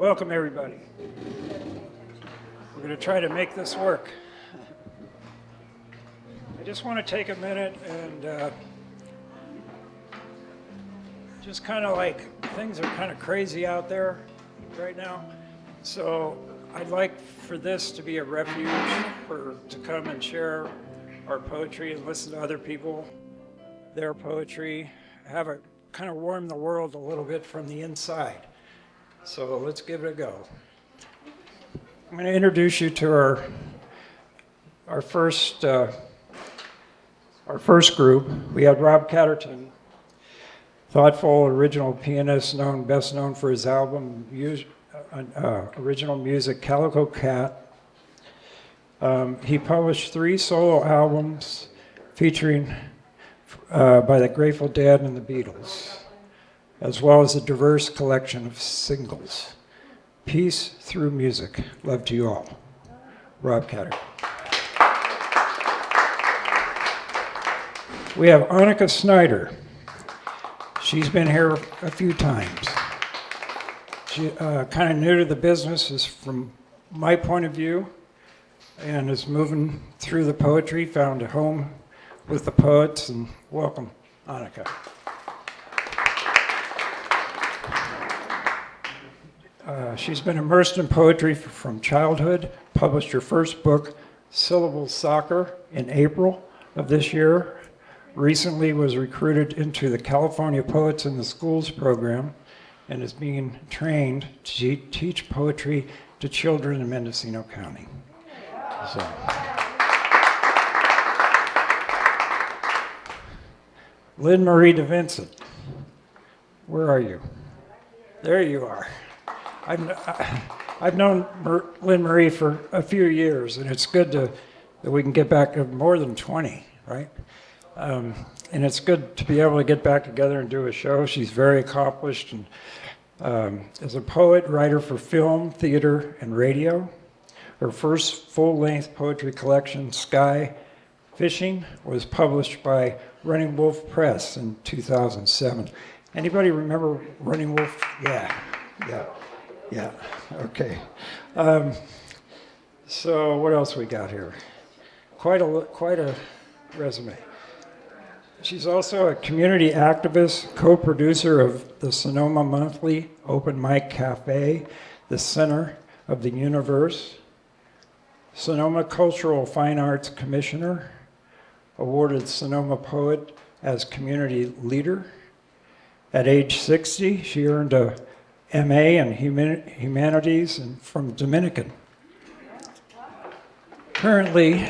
Welcome, everybody. We're going to try to make this work. I just want to take a minute and just kind of like, things are kind of crazy out there right now. So I'd like for this to be a refuge to come and share our poetry and listen to other people, their poetry, have a kind of warm the world a little bit from the inside. So let's give it a go. I'm going to introduce you to our first group. We had Rob Catterton, thoughtful original pianist, best known for his album original music Calico Cat. He published 3 solo albums featuring by the Grateful Dead and the Beatles, as well as a diverse collection of singles. Peace through music. Love to you all. Rob Catterton. We have Anika Snyder. She's been here a few times. She kind of new to the business is from my point of view, and is moving through the poetry, found a home with the poets, and welcome, Anika. She's been immersed in poetry from childhood, published her first book, Syllable Soccer, in April of this year. Recently was recruited into the California Poets in the Schools program and is being trained to teach poetry to children in Mendocino County. So. Lin Marie deVincent, where are you? There you are. I've known Lin Marie for a few years, and it's good that we can get back to more than 20, right? And it's good to be able to get back together and do a show. She's very accomplished and is a poet, writer for film, theater, and radio. Her first full-length poetry collection, Sky Fishing, was published by Running Wolf Press in 2007. Anybody remember Running Wolf? Yeah, okay. So what else we got here? Quite a resume. She's also a community activist, co-producer of the Sonoma Monthly Open Mic Cafe, the Center of the Universe, Sonoma Cultural Fine Arts Commissioner, awarded Sonoma Poet as community leader. At age 60, she earned a MA in Humanities and from Dominican. Currently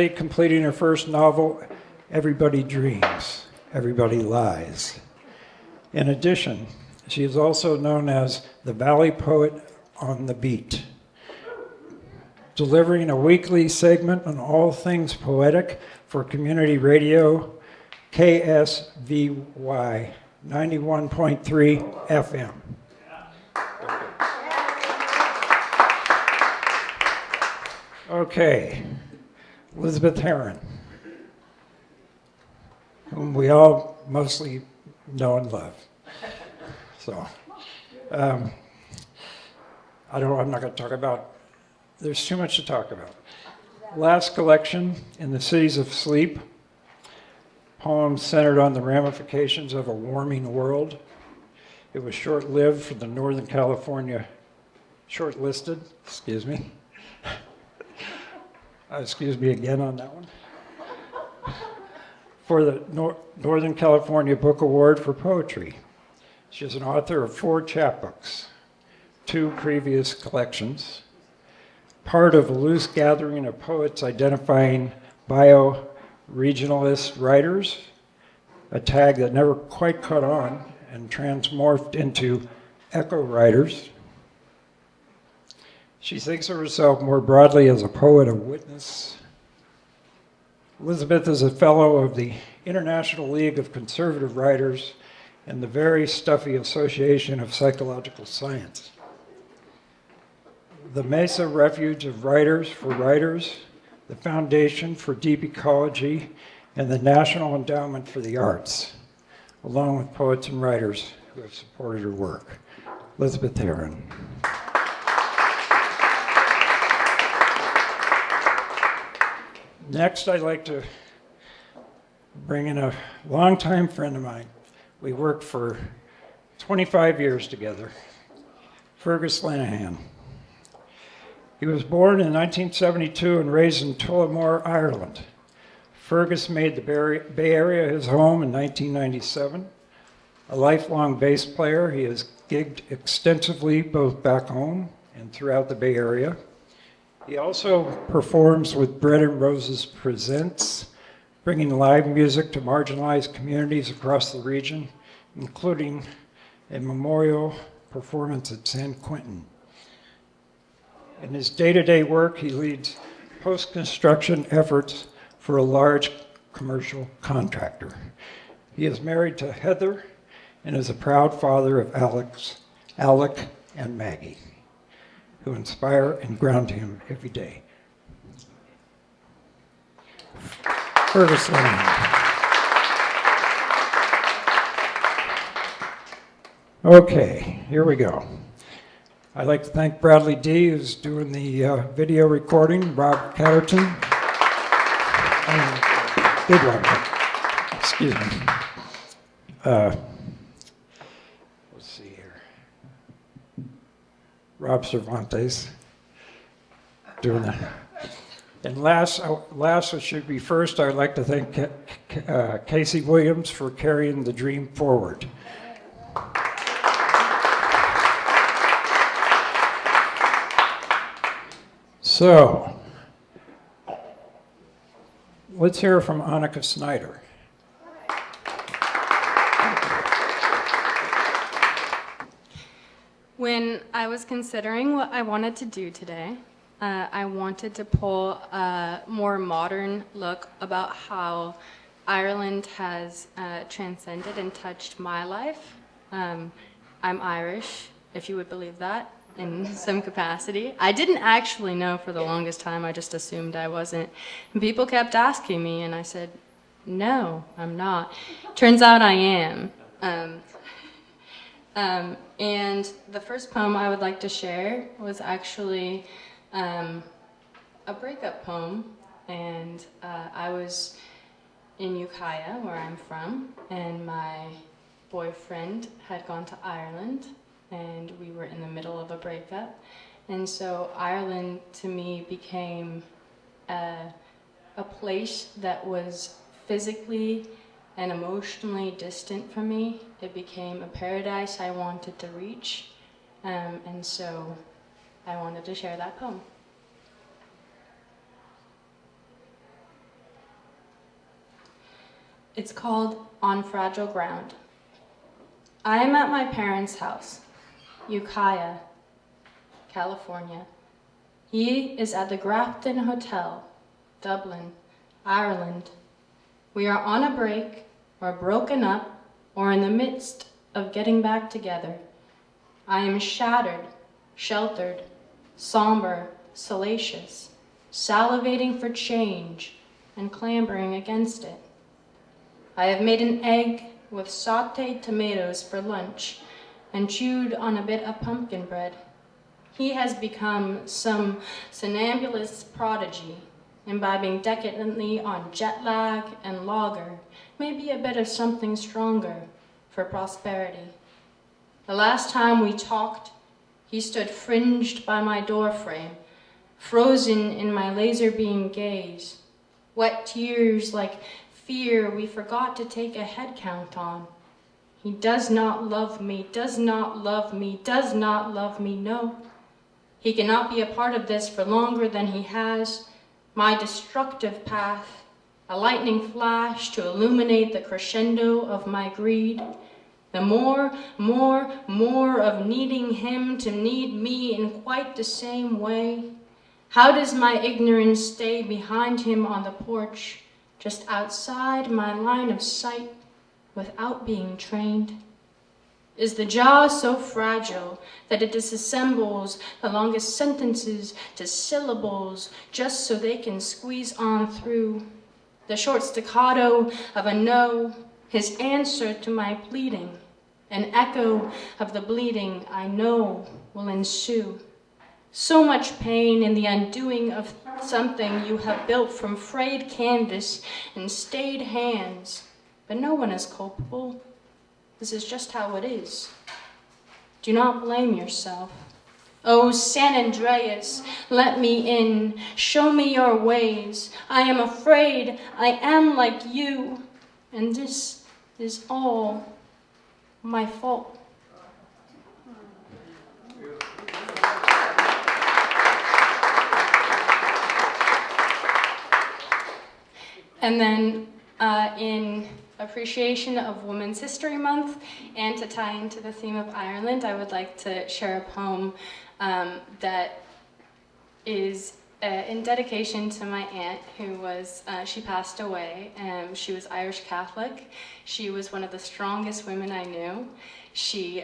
completing her first novel, Everybody Dreams, Everybody Lies. In addition, she is also known as the Valley Poet on the Beat, delivering a weekly segment on all things poetic for community radio, KSVY 91.3 FM. Okay, Elizabeth Herron, whom we all mostly know and love. So, I'm not going to talk about, there's too much to talk about. Last collection, In the Cities of Sleep, poems centered on the ramifications of a warming world. It was short-lived for the Northern California, shortlisted, excuse me again on that one, for the Northern California Book Award for Poetry. She is an author of 4 chapbooks, 2 previous collections, part of a loose gathering of poets identifying bio-regionalist writers, a tag that never quite caught on and transmorphed into eco-writers. She thinks of herself more broadly as a poet of witness. Elizabeth is a fellow of the International League of Conservative Writers and the very stuffy Association of Psychological Science. The Mesa Refuge of Writers for Writers, the Foundation for Deep Ecology, and the National Endowment for the Arts. along with poets and writers who have supported her work. Elizabeth Herron. Next, I'd like to bring in a longtime friend of mine. We worked for 25 years together, Fergus Lenehan. He was born in 1972 and raised in Tullamore, Ireland. Fergus made the Bay Area his home in 1997. A lifelong bass player, he has gigged extensively both back home and throughout the Bay Area. He also performs with Bread and Roses Presents, bringing live music to marginalized communities across the region, including a memorial performance at San Quentin. In his day-to-day work, he leads post-construction efforts for a large commercial contractor. He is married to Heather and is a proud father of Alec, and Maggie, who inspire and ground him every day. Fergus Lenehan. Okay, here we go. I'd like to thank Bradley Dee, who's doing the video recording, Rob Catterton, and Big Rob, excuse me. Let's see here. Rob Cervantes, doing that. And last, it should be first, I'd like to thank Casey Williams for carrying the dream forward. So, let's hear from Anika Snyder. When I was considering what I wanted to do today, I wanted to pull a more modern look about how Ireland has transcended and touched my life. I'm Irish, if you would believe that, in some capacity. I didn't actually know for the longest time, I just assumed I wasn't. And people kept asking me, and I said, no, I'm not. Turns out I am. And the first poem I would like to share was actually a breakup poem, and I was in Ukiah, where I'm from, and my boyfriend had gone to Ireland, and we were in the middle of a breakup, and so Ireland to me became a place that was physically and emotionally distant from me. It became a paradise I wanted to reach, and so I wanted to share that poem. It's called On Fragile Ground. I am at my parents' house, Ukiah, California. He is at the Grafton Hotel, Dublin, Ireland. We are on a break, or broken up, or in the midst of getting back together. I am shattered, sheltered, somber, salacious, salivating for change and clambering against it. I have made an egg with sautéed tomatoes for lunch and chewed on a bit of pumpkin bread. He has become some somnambulist prodigy, imbibing decadently on jet lag and lager, maybe a bit of something stronger for prosperity. The last time we talked, he stood fringed by my doorframe, frozen in my laser beam gaze, wet tears like fear we forgot to take a head count on. He does not love me, does not love me, does not love me, no. He cannot be a part of this for longer than he has. My destructive path, a lightning flash to illuminate the crescendo of my greed. The more of needing him to need me in quite the same way. How does my ignorance stay behind him on the porch, just outside my line of sight, without being trained? Is the jaw so fragile that it disassembles the longest sentences to syllables just so they can squeeze on through? The short staccato of a no, his answer to my pleading, an echo of the bleeding I know will ensue. So much pain in the undoing of something you have built from frayed canvas and stained hands, but no one is culpable. This is just how it is. Do not blame yourself. Oh, San Andreas, let me in. Show me your ways. I am afraid I am like you, and this is all my fault. And then in appreciation of Women's History Month and to tie into the theme of Ireland, I would like to share a poem that is in dedication to my aunt who was, she passed away. She was Irish Catholic. She was one of the strongest women I knew. She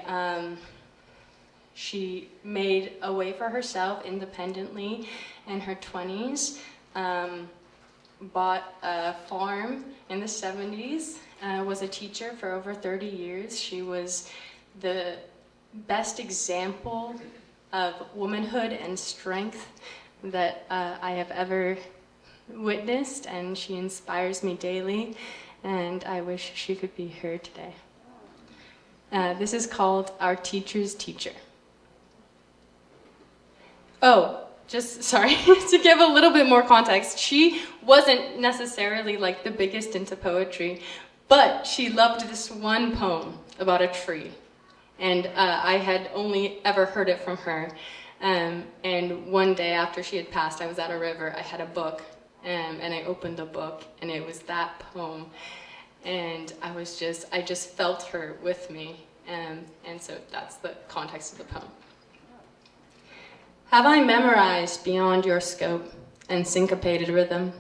made a way for herself independently in her 20s. Bought a farm in the 70s, was a teacher for over 30 years. She was the best example of womanhood and strength that I have ever witnessed, and she inspires me daily, and I wish she could be here today. This is called Our Teacher's Teacher. Oh, just, sorry, to give a little bit more context, she wasn't necessarily like the biggest into poetry, but she loved this one poem about a tree. And I had only ever heard it from her. And one day after she had passed, I was at a river, I had a book, and I opened the book, and it was that poem. And I just felt her with me. And so that's the context of the poem. Have I memorized beyond your scope and syncopated rhythm?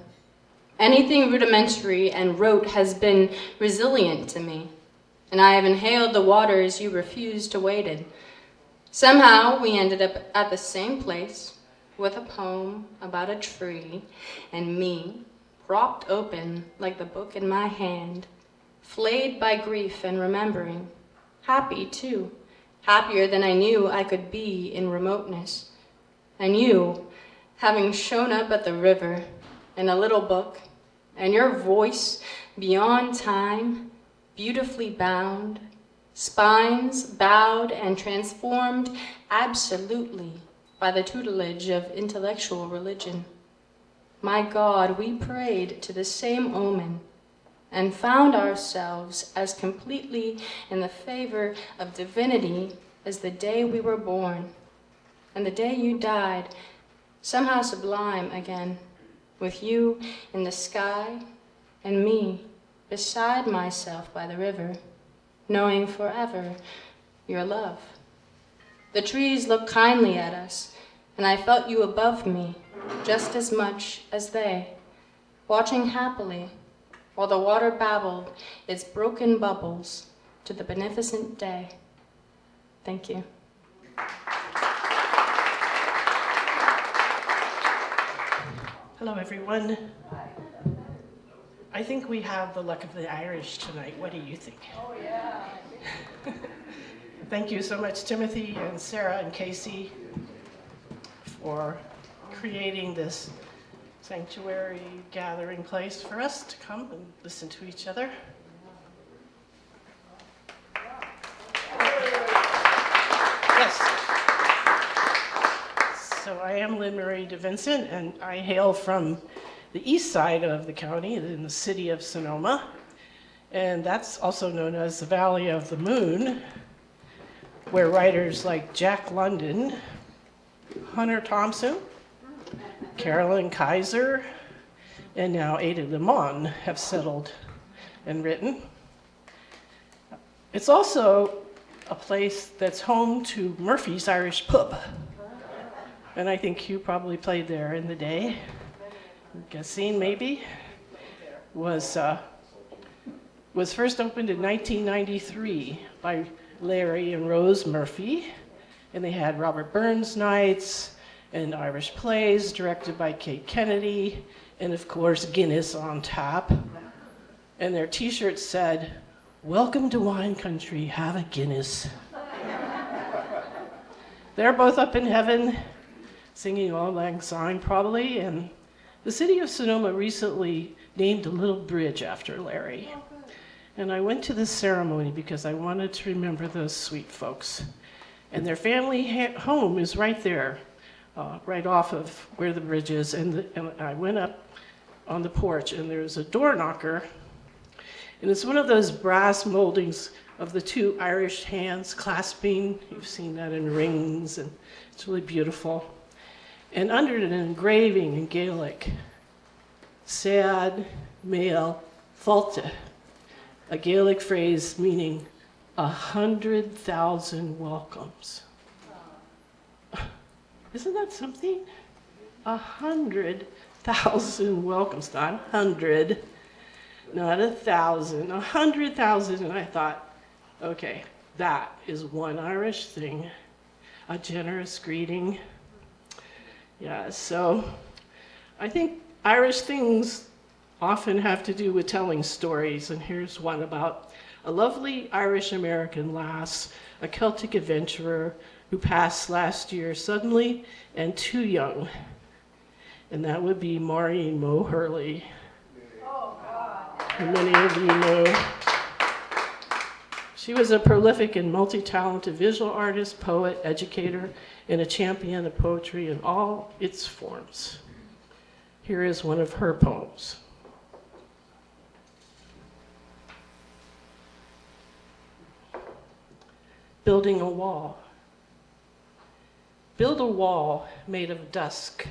Anything rudimentary and rote has been resilient to me, and I have inhaled the waters you refused to wade in. Somehow we ended up at the same place with a poem about a tree and me, propped open like the book in my hand, flayed by grief and remembering, happy too, happier than I knew I could be in remoteness. And you, having shown up at the river in a little book, and your voice beyond time, beautifully bound, spines bowed and transformed absolutely by the tutelage of intellectual religion. My God, we prayed to the same omen and found ourselves as completely in the favor of divinity as the day we were born. And the day you died, somehow sublime again, with you in the sky and me beside myself by the river, knowing forever your love. The trees looked kindly at us, and I felt you above me just as much as they, watching happily while the water babbled its broken bubbles to the beneficent day. Thank you. Hello, everyone. I think we have the luck of the Irish tonight. What do you think? Oh, yeah. Thank you so much, Timothy and Sarah and Casey, for creating this sanctuary gathering place for us to come and listen to each other. Yes. So I am Lin Marie deVincent, and I hail from the east side of the county in the city of Sonoma, and that's also known as the Valley of the Moon, where writers like Jack London, Hunter Thompson, Carolyn Kaiser, and now Ada Limon have settled and written. It's also a place that's home to Murphy's Irish Pub, and I think Hugh probably played there in the day. Guessing maybe was first opened in 1993 by Larry and Rose Murphy, and they had Robert Burns nights and Irish plays directed by Kate Kennedy, and of course Guinness on tap. And their t-shirts said, welcome to wine country, have a Guinness. They're both up in heaven, singing Auld Lang Syne probably, and the city of Sonoma recently named a little bridge after Larry. And I went to this ceremony because I wanted to remember those sweet folks. And their family home is right there, right off of where the bridge is. And I went up on the porch, and there's a door knocker. And it's one of those brass moldings of the two Irish hands clasping. You've seen that in rings, and it's really beautiful. And under it, an engraving in Gaelic, Sad Male Falte, a Gaelic phrase meaning 100,000 welcomes. Isn't that something? 100,000 welcomes, not 100, not 1,000, 100,000. And I thought, okay, that is one Irish thing, a generous greeting. Yeah, so I think Irish things often have to do with telling stories, and here's one about a lovely Irish-American lass, a Celtic adventurer who passed last year suddenly and too young, and that would be Maureen Mo Hurley, who many of you know. She was a prolific and multi-talented visual artist, poet, educator, and a champion of poetry in all its forms. Here is one of her poems. Building a wall. Build a wall made of dusk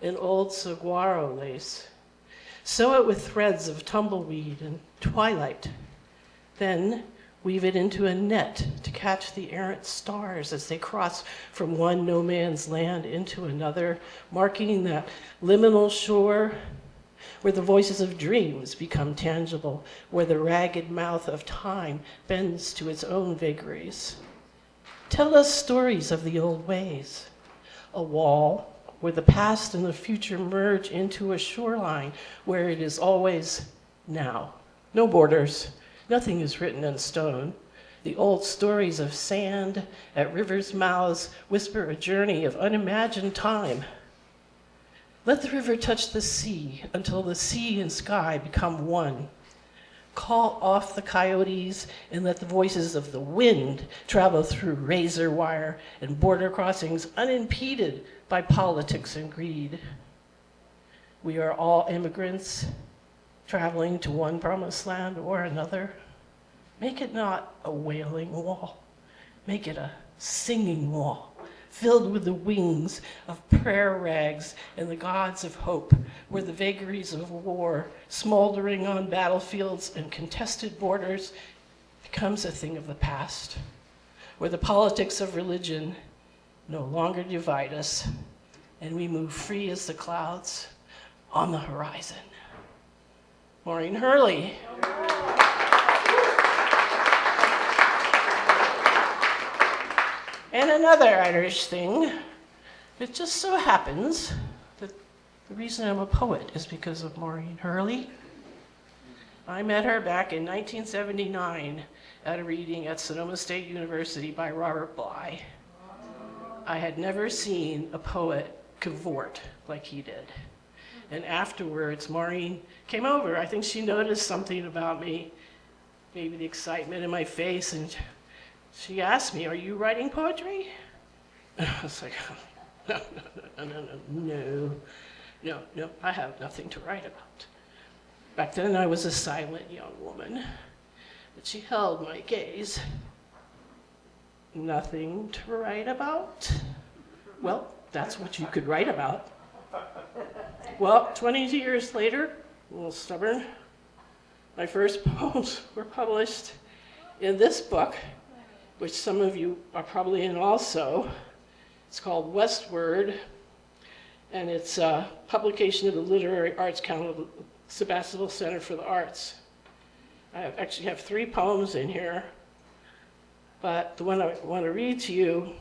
and old saguaro lace. Sew it with threads of tumbleweed and twilight. Then weave it into a net to catch the errant stars as they cross from one no man's land into another, marking that liminal shore where the voices of dreams become tangible, where the ragged mouth of time bends to its own vagaries. Tell us stories of the old ways. A wall where the past and the future merge into a shoreline where it is always now. No borders. Nothing is written in stone. The old stories of sand at rivers' mouths whisper a journey of unimagined time. Let the river touch the sea until the sea and sky become one. Call off the coyotes and let the voices of the wind travel through razor wire and border crossings unimpeded by politics and greed. We are all immigrants traveling to one promised land or another. Make it not a wailing wall. Make it a singing wall, filled with the wings of prayer rags and the gods of hope, where the vagaries of war, smoldering on battlefields and contested borders, becomes a thing of the past, where the politics of religion no longer divide us, and we move free as the clouds on the horizon. Maureen Hurley. And another Irish thing, it just so happens that the reason I'm a poet is because of Maureen Hurley. I met her back in 1979 at a reading at Sonoma State University by Robert Bly. I had never seen a poet cavort like he did. And afterwards, Maureen came over. I think she noticed something about me, maybe the excitement in my face, and she asked me, "Are you writing poetry?" And I was like, no, I have nothing to write about. Back then I was a silent young woman, but she held my gaze. Nothing to write about? Well, that's what you could write about. Well, 20 years later, a little stubborn, my first poems were published in this book, which some of you are probably in also. It's called Westward, and it's a publication of the Literary Arts Council of the Sebastopol Center for the Arts. I actually have 3 poems in here, but the one I want to read to you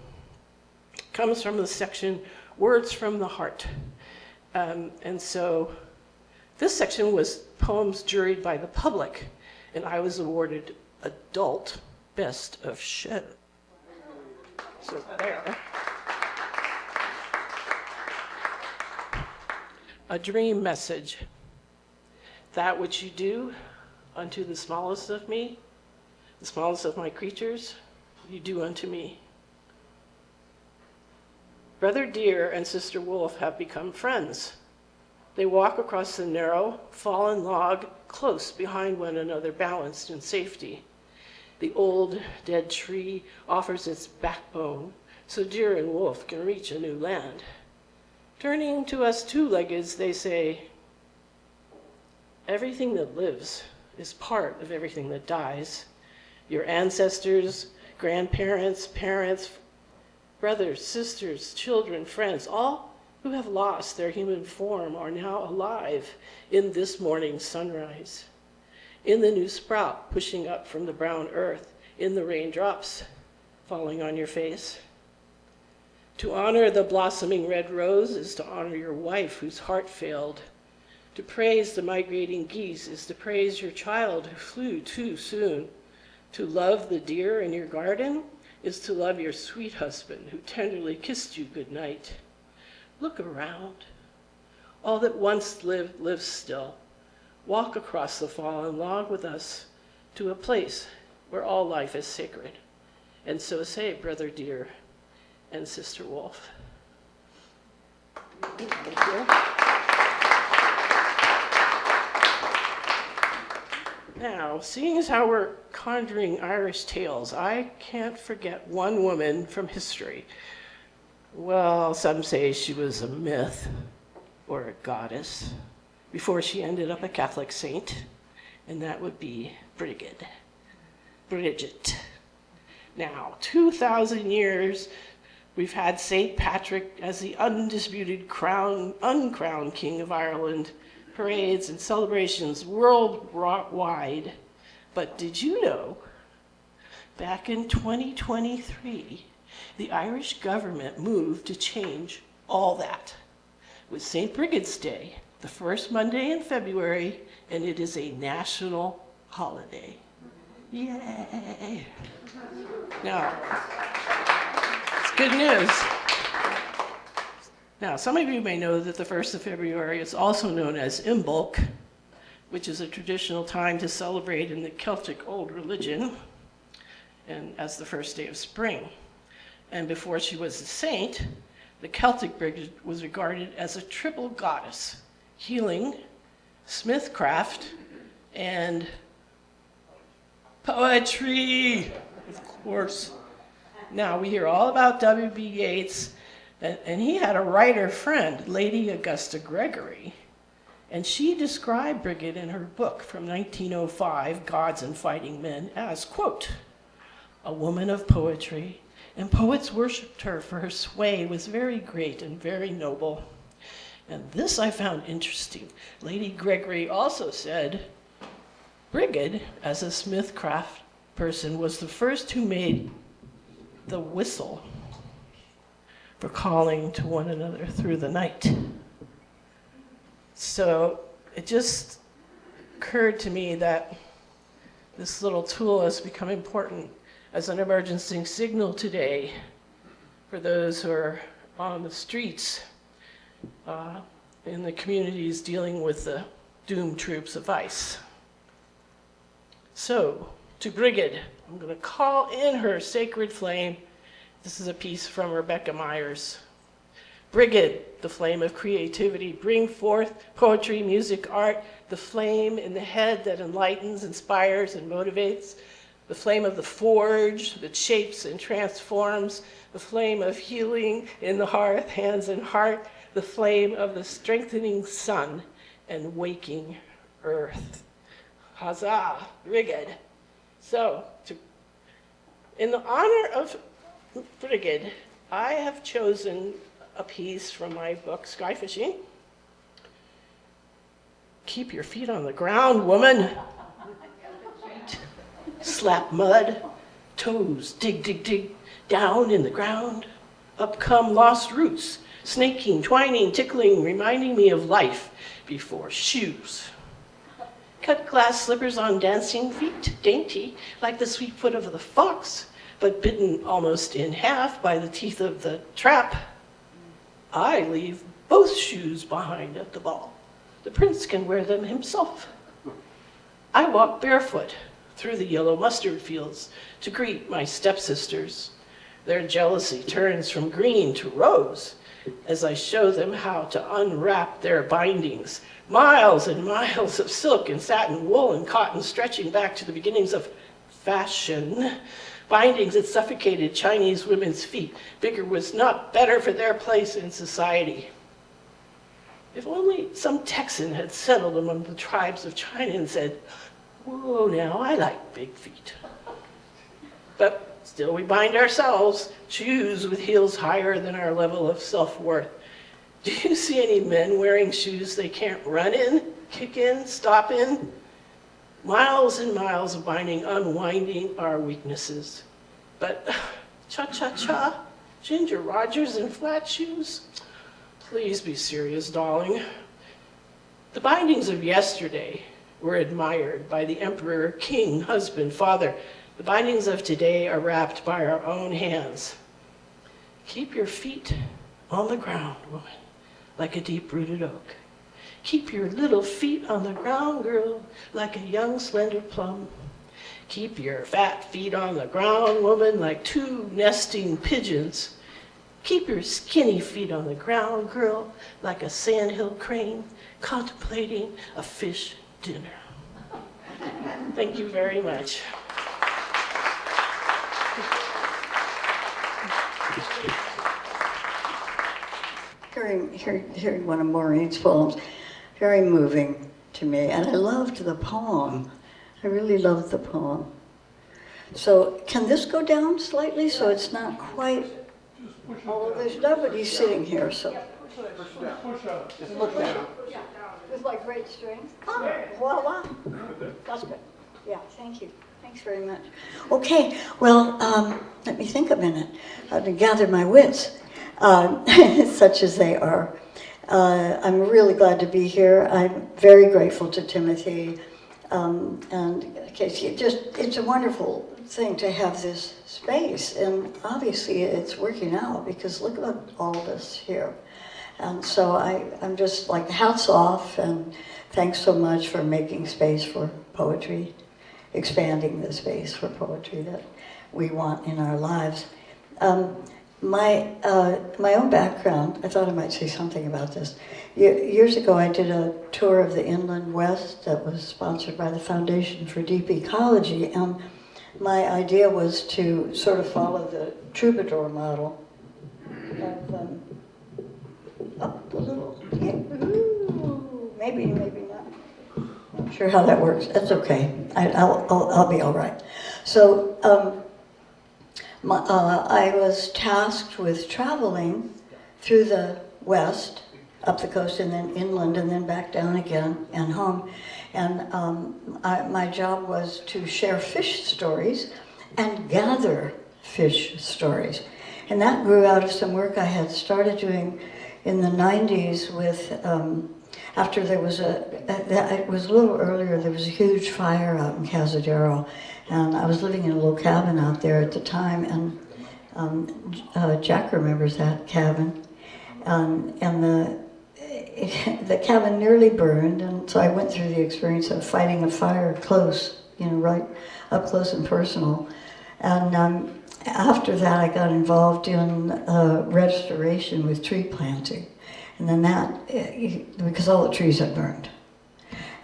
comes from the section Words from the Heart. And so this section was poems juried by the public, and I was awarded adult best of show. So there. A dream message. That which you do unto the smallest of me, the smallest of my creatures, you do unto me. Brother Deer and Sister Wolf have become friends. They walk across the narrow, fallen log close behind one another, balanced in safety. The old, dead tree offers its backbone so Deer and Wolf can reach a new land. Turning to us two-leggeds, they say, everything that lives is part of everything that dies. Your ancestors, grandparents, parents, brothers, sisters, children, friends, all who have lost their human form are now alive in this morning's sunrise, in the new sprout pushing up from the brown earth, in the raindrops falling on your face. To honor the blossoming red rose is to honor your wife whose heart failed. To praise the migrating geese is to praise your child who flew too soon. To love the deer in your garden is to love your sweet husband who tenderly kissed you goodnight. Look around. All that once lived lives still. Walk across the fallen log with us to a place where all life is sacred. And so say, Brother Deer and Sister Wolf. Thank you. Now, seeing as how we're conjuring Irish tales, I can't forget one woman from history. Well, some say she was a myth or a goddess before she ended up a Catholic saint, and that would be Bridget. Now, 2,000 years we've had St. Patrick as the undisputed uncrowned King of Ireland, parades and celebrations worldwide. But did you know, back in 2023, the Irish government moved to change all that with St. Brigid's Day, the first Monday in February, and it is a national holiday. Yay! Now, it's good news. Now, some of you may know that the 1st of February is also known as Imbolc, which is a traditional time to celebrate in the Celtic old religion, and as the first day of spring. And before she was a saint, the Celtic Bridget was regarded as a triple goddess: healing, smithcraft, and poetry, of course. Now, we hear all about W.B. Yeats, and he had a writer friend, Lady Augusta Gregory, and she described Bridget in her book from 1905, Gods and Fighting Men, as, quote, a woman of poetry, and poets worshipped her for her sway was very great and very noble. And this I found interesting. Lady Gregory also said, Bridget, as a smithcraft person, was the first who made the whistle for calling to one another through the night. So it just occurred to me that this little tool has become important as an emergency signal today for those who are on the streets in the communities dealing with the doomed troops of ICE. So, to Bridget, I'm going to call in her sacred flame. This is a piece from Rebecca Myers. Bridget, the flame of creativity, bring forth poetry, music, art, the flame in the head that enlightens, inspires, and motivates, the flame of the forge that shapes and transforms, the flame of healing in the hearth, hands, and heart, the flame of the strengthening sun and waking earth. Huzzah, Bridget. So, in the honor of Bridget, I have chosen a piece from my book, Sky Fishing. Keep your feet on the ground, woman. Slap mud, toes, dig, dig, dig, down in the ground. Up come lost roots, snaking, twining, tickling, reminding me of life before shoes. Cut glass slippers on dancing feet, dainty, like the sweet foot of the fox, but bitten almost in half by the teeth of the trap. I leave both shoes behind at the ball. The prince can wear them himself. I walk barefoot through the yellow mustard fields to greet my stepsisters. Their jealousy turns from green to rose as I show them how to unwrap their bindings. Miles and miles of silk and satin, wool and cotton stretching back to the beginnings of fashion. Bindings that suffocated Chinese women's feet. Bigger was not better for their place in society. If only some Texan had settled among the tribes of China and said, "Whoa, now, I like big feet." But still we bind ourselves, shoes with heels higher than our level of self-worth. Do you see any men wearing shoes they can't run in, kick in, stop in? Miles and miles of binding, unwinding our weaknesses. But cha-cha-cha, Ginger Rogers in flat shoes? Please be serious, darling. The bindings of yesterday were admired by the emperor, king, husband, father. The bindings of today are wrapped by our own hands. Keep your feet on the ground, woman, like a deep-rooted oak. Keep your little feet on the ground, girl, like a young, slender plum. Keep your fat feet on the ground, woman, like two nesting pigeons. Keep your skinny feet on the ground, girl, like a sandhill crane contemplating a fish dinner. Thank you very much. Hearing one of Maureen's poems, very moving to me, and I loved the poem. I really loved the poem. So can this go down slightly so it's not quite, although there's nobody sitting here, so. Push up. Just look down. With my great strength? Oh, voila. That's good. Yeah, thank you. Thanks very much. Okay, well, let me think a minute. I have to gather my wits, such as they are. I'm really glad to be here. I'm very grateful to Timothy and Casey. It's a wonderful thing to have this space, and obviously it's working out because look at all of us here. And so I'm just like hats off, and thanks so much for making space for poetry, expanding the space for poetry that we want in our lives. My own background, I thought I might say something about this. Years ago I did a tour of the Inland West that was sponsored by the Foundation for Deep Ecology, and my idea was to sort of follow the troubadour model of up a little, maybe not. Not sure how that works. That's okay. I'll be all right. So I was tasked with traveling through the West, up the coast, and then inland, and then back down again and home. And my job was to share fish stories and gather fish stories. And that grew out of some work I had started doing in the 90s with, after there was it was a little earlier, there was a huge fire out in Cazadero, and I was living in a little cabin out there at the time, and Jack remembers that cabin, and the cabin nearly burned, and so I went through the experience of fighting a fire close, right up close and personal, and after that, I got involved in restoration with tree planting, and then because all the trees had burned.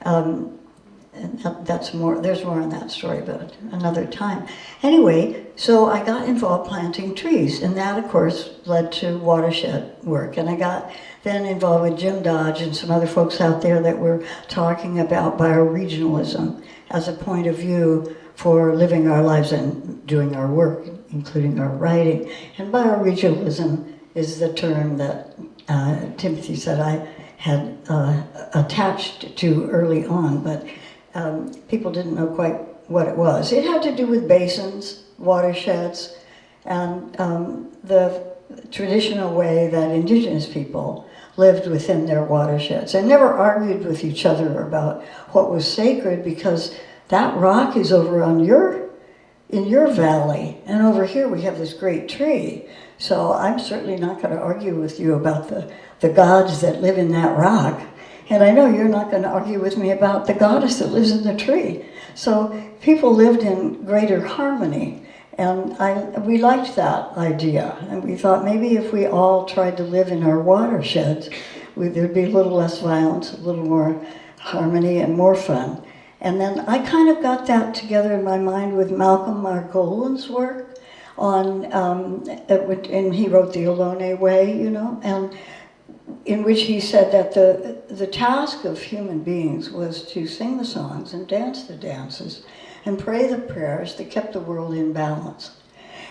And that's more. There's more on that story, but another time. Anyway, so I got involved planting trees, and that, of course, led to watershed work. And I got then involved with Jim Dodge and some other folks out there that were talking about bioregionalism as a point of view for living our lives and doing our work, including our writing. And bioregionalism is the term that Timothy said I had attached to early on, but people didn't know quite what it was. It had to do with basins, watersheds, and the traditional way that indigenous people lived within their watersheds and never argued with each other about what was sacred, because that rock is over on in your valley, and over here we have this great tree. So I'm certainly not going to argue with you about the gods that live in that rock. And I know you're not going to argue with me about the goddess that lives in the tree. So people lived in greater harmony. And we liked that idea. And we thought maybe if we all tried to live in our watersheds, there'd be a little less violence, a little more harmony, and more fun. And then I kind of got that together in my mind with Malcolm Margolin's work on, and he wrote The Ohlone Way, you know, and in which he said that the task of human beings was to sing the songs and dance the dances and pray the prayers that kept the world in balance.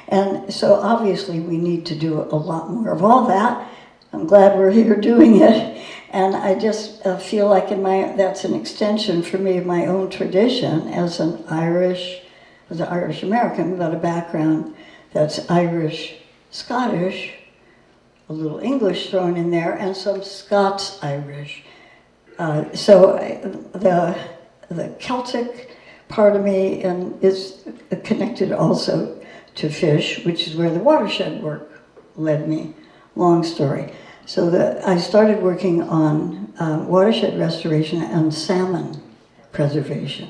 And so obviously we need to do a lot more of all that. I'm glad we're here doing it. And I just feel like that's an extension for me of my own tradition as an Irish American, without a background that's Irish, Scottish, a little English thrown in there, and some Scots-Irish. So the Celtic part of me is connected also to fish, which is where the watershed work led me. Long story. So I started working on watershed restoration and salmon preservation.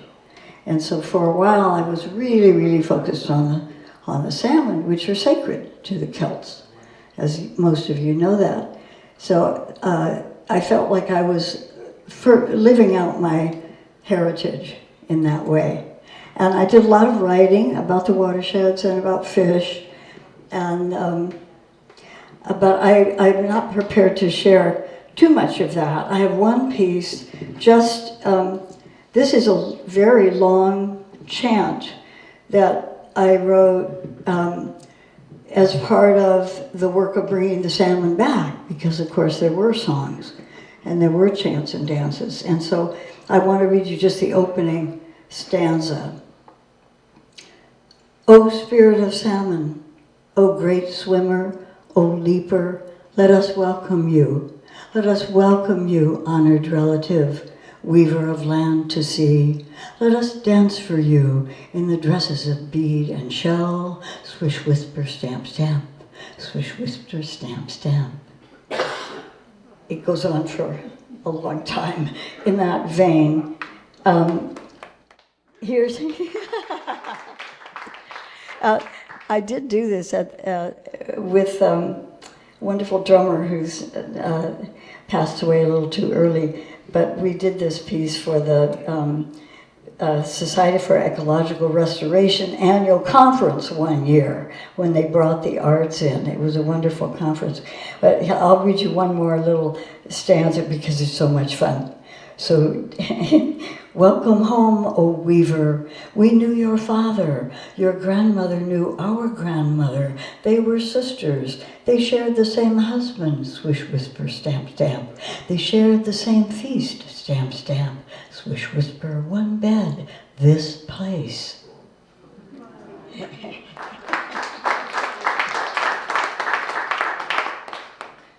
And so for a while I was really, really focused on the salmon, which are sacred to the Celts, as most of you know that. So I felt like I was living out my heritage in that way. And I did a lot of writing about the watersheds and about fish, and but I'm not prepared to share too much of that. I have one piece, this is a very long chant that I wrote as part of the work of bringing the salmon back, because of course there were songs and there were chants and dances. And so I want to read you just the opening stanza. O spirit of salmon, O great swimmer, O leaper, let us welcome you. Let us welcome you, honored relative, weaver of land to sea. Let us dance for you in the dresses of bead and shell. Swish, whisper, stamp, stamp. Swish, whisper, stamp, stamp. It goes on for a long time in that vein. Here's... I did do this with a wonderful drummer who's passed away a little too early, but we did this piece for the Society for Ecological Restoration annual conference one year when they brought the arts in. It was a wonderful conference. But I'll read you one more little stanza because it's so much fun. So, welcome home, O weaver. We knew your father. Your grandmother knew our grandmother. They were sisters. They shared the same husband. Swish, whisper, stamp, stamp. They shared the same feast. Stamp, stamp. Swish, whisper, one bed. This place.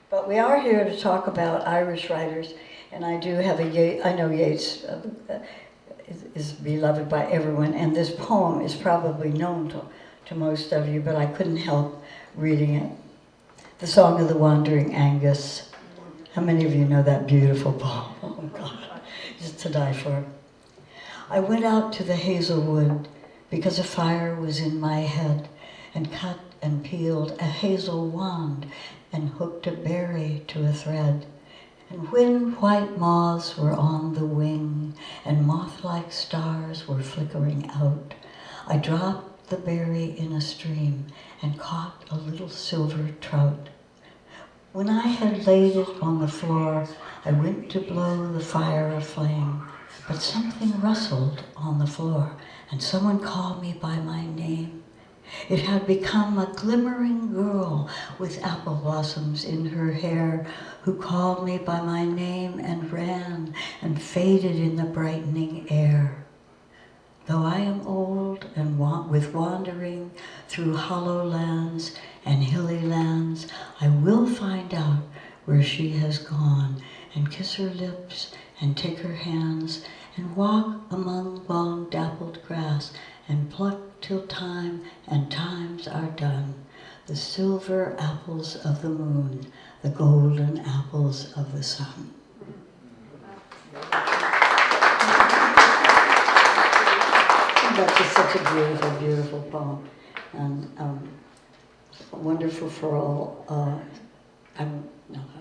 But we are here to talk about Irish writers. And I do have I know Yeats is beloved by everyone, and this poem is probably known to most of you, but I couldn't help reading it. The Song of the Wandering Angus. How many of you know that beautiful poem? Oh God, it's to die for. I went out to the hazelwood because a fire was in my head, and cut and peeled a hazel wand and hooked a berry to a thread. And when white moths were on the wing and moth-like stars were flickering out, I dropped the berry in a stream and caught a little silver trout. When I had laid it on the floor, I went to blow the fire aflame, but something rustled on the floor and someone called me by my name. It had become a glimmering girl with apple blossoms in her hair who called me by my name and ran and faded in the brightening air. Though I am old and with wandering through hollow lands and hilly lands, I will find out where she has gone, and kiss her lips, and take her hands, and walk among long dappled grass, and pluck till time and times are done, the silver apples of the moon, the golden apples of the sun. That's just such a beautiful, beautiful poem, and wonderful for all. I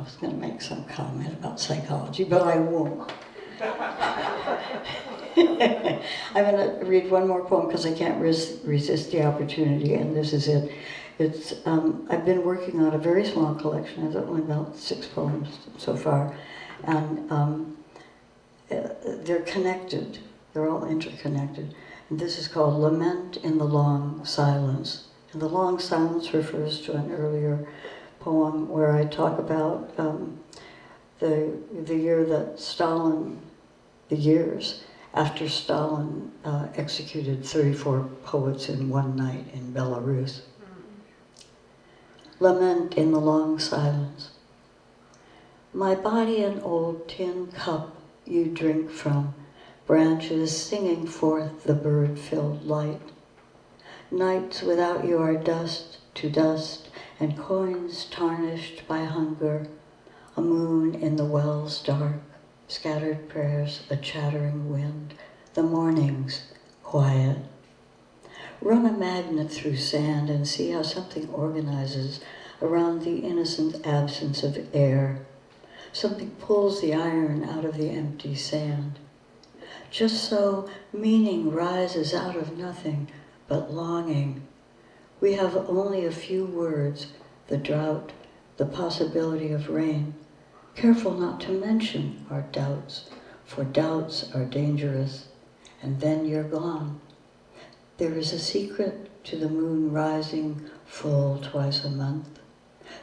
was going to make some comment about psychology, but I won't. I'm going to read one more poem because I can't resist the opportunity, and this is it. It's I've been working on a very small collection. I've only about 6 poems so far, and they're connected. They're all interconnected. And this is called Lament in the Long Silence. And the long silence refers to an earlier poem where I talk about the year that Stalin, the years after Stalin executed 34 poets in one night in Belarus. Lament in the long silence. My body an old tin cup you drink from, branches singing forth the bird-filled light. Nights without you are dust to dust, and coins tarnished by hunger, a moon in the wells dark, scattered prayers, a chattering wind, the mornings quiet. Run a magnet through sand and see how something organizes around the innocent absence of air. Something pulls the iron out of the empty sand. Just so, meaning rises out of nothing but longing. We have only a few words, the drought, the possibility of rain. Careful not to mention our doubts, for doubts are dangerous, and then you're gone. There is a secret to the moon rising full twice a month.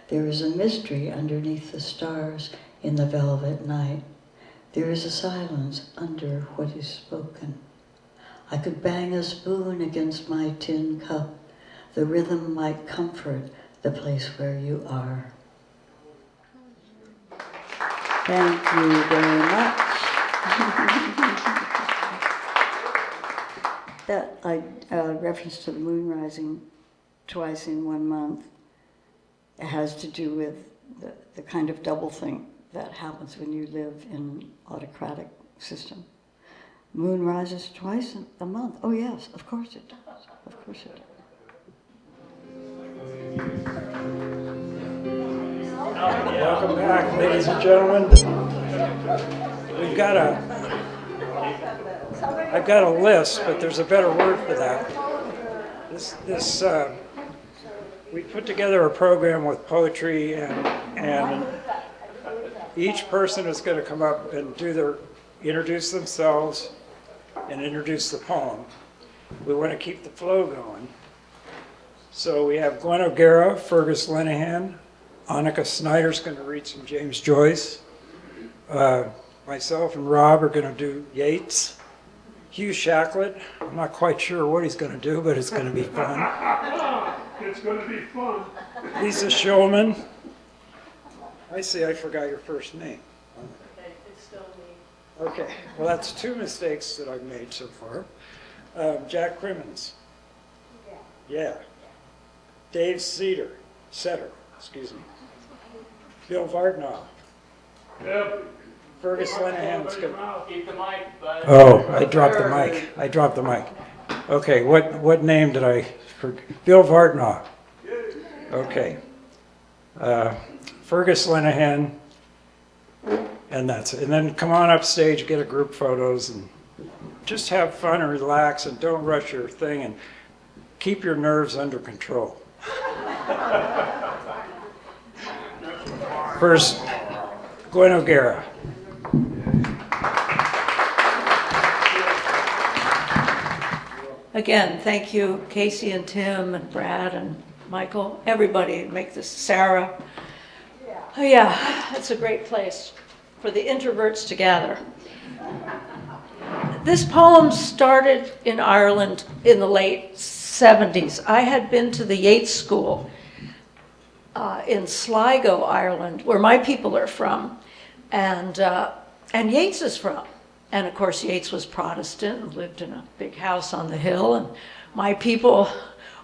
There is a mystery underneath the stars in the velvet night. There is a silence under what is spoken. I could bang a spoon against my tin cup. The rhythm might comfort the place where you are. Thank you very much. That reference to the moon rising twice in 1 month has to do with the kind of double thing that happens when you live in an autocratic system. Moon rises twice a month. Oh yes, of course it does. Of course it does. Welcome back, ladies and gentlemen. I've got a list, but there's a better word for that. We put together a program with poetry, and each person is going to come up and introduce themselves and introduce the poem. We want to keep the flow going. So we have Gwynn O'Gara, Fergus Lenehan, Anika Snyder's going to read some James Joyce. Myself and Rob are going to do Yeats. Hugh Shacklett, I'm not quite sure what he's going to do, but it's going to be fun. It's going to be fun. Lisa Shulman. I see I forgot your first name. It's still me. Okay, well that's 2 mistakes that I've made so far. Jack Crimmins. Yeah. Dave Setter, excuse me. Bill Vartnaw. Yep. Fergus Lenehan. Keep the mic, bud. Oh, I dropped the mic. Okay, what name did I forget? Bill Vartnaw. Okay. Fergus Lenehan. And that's it. And then come on up stage, get a group photos, and just have fun and relax, and don't rush your thing, and keep your nerves under control. First, Gwynn O'Gara. Again, thank you, Casey and Tim and Brad and Michael, everybody make this, Sarah. Oh yeah, it's a great place for the introverts to gather. This poem started in Ireland in the late 70s. I had been to the Yeats School in Sligo, Ireland, where my people are from, and Yeats is from. And of course, Yeats was Protestant and lived in a big house on the hill, and my people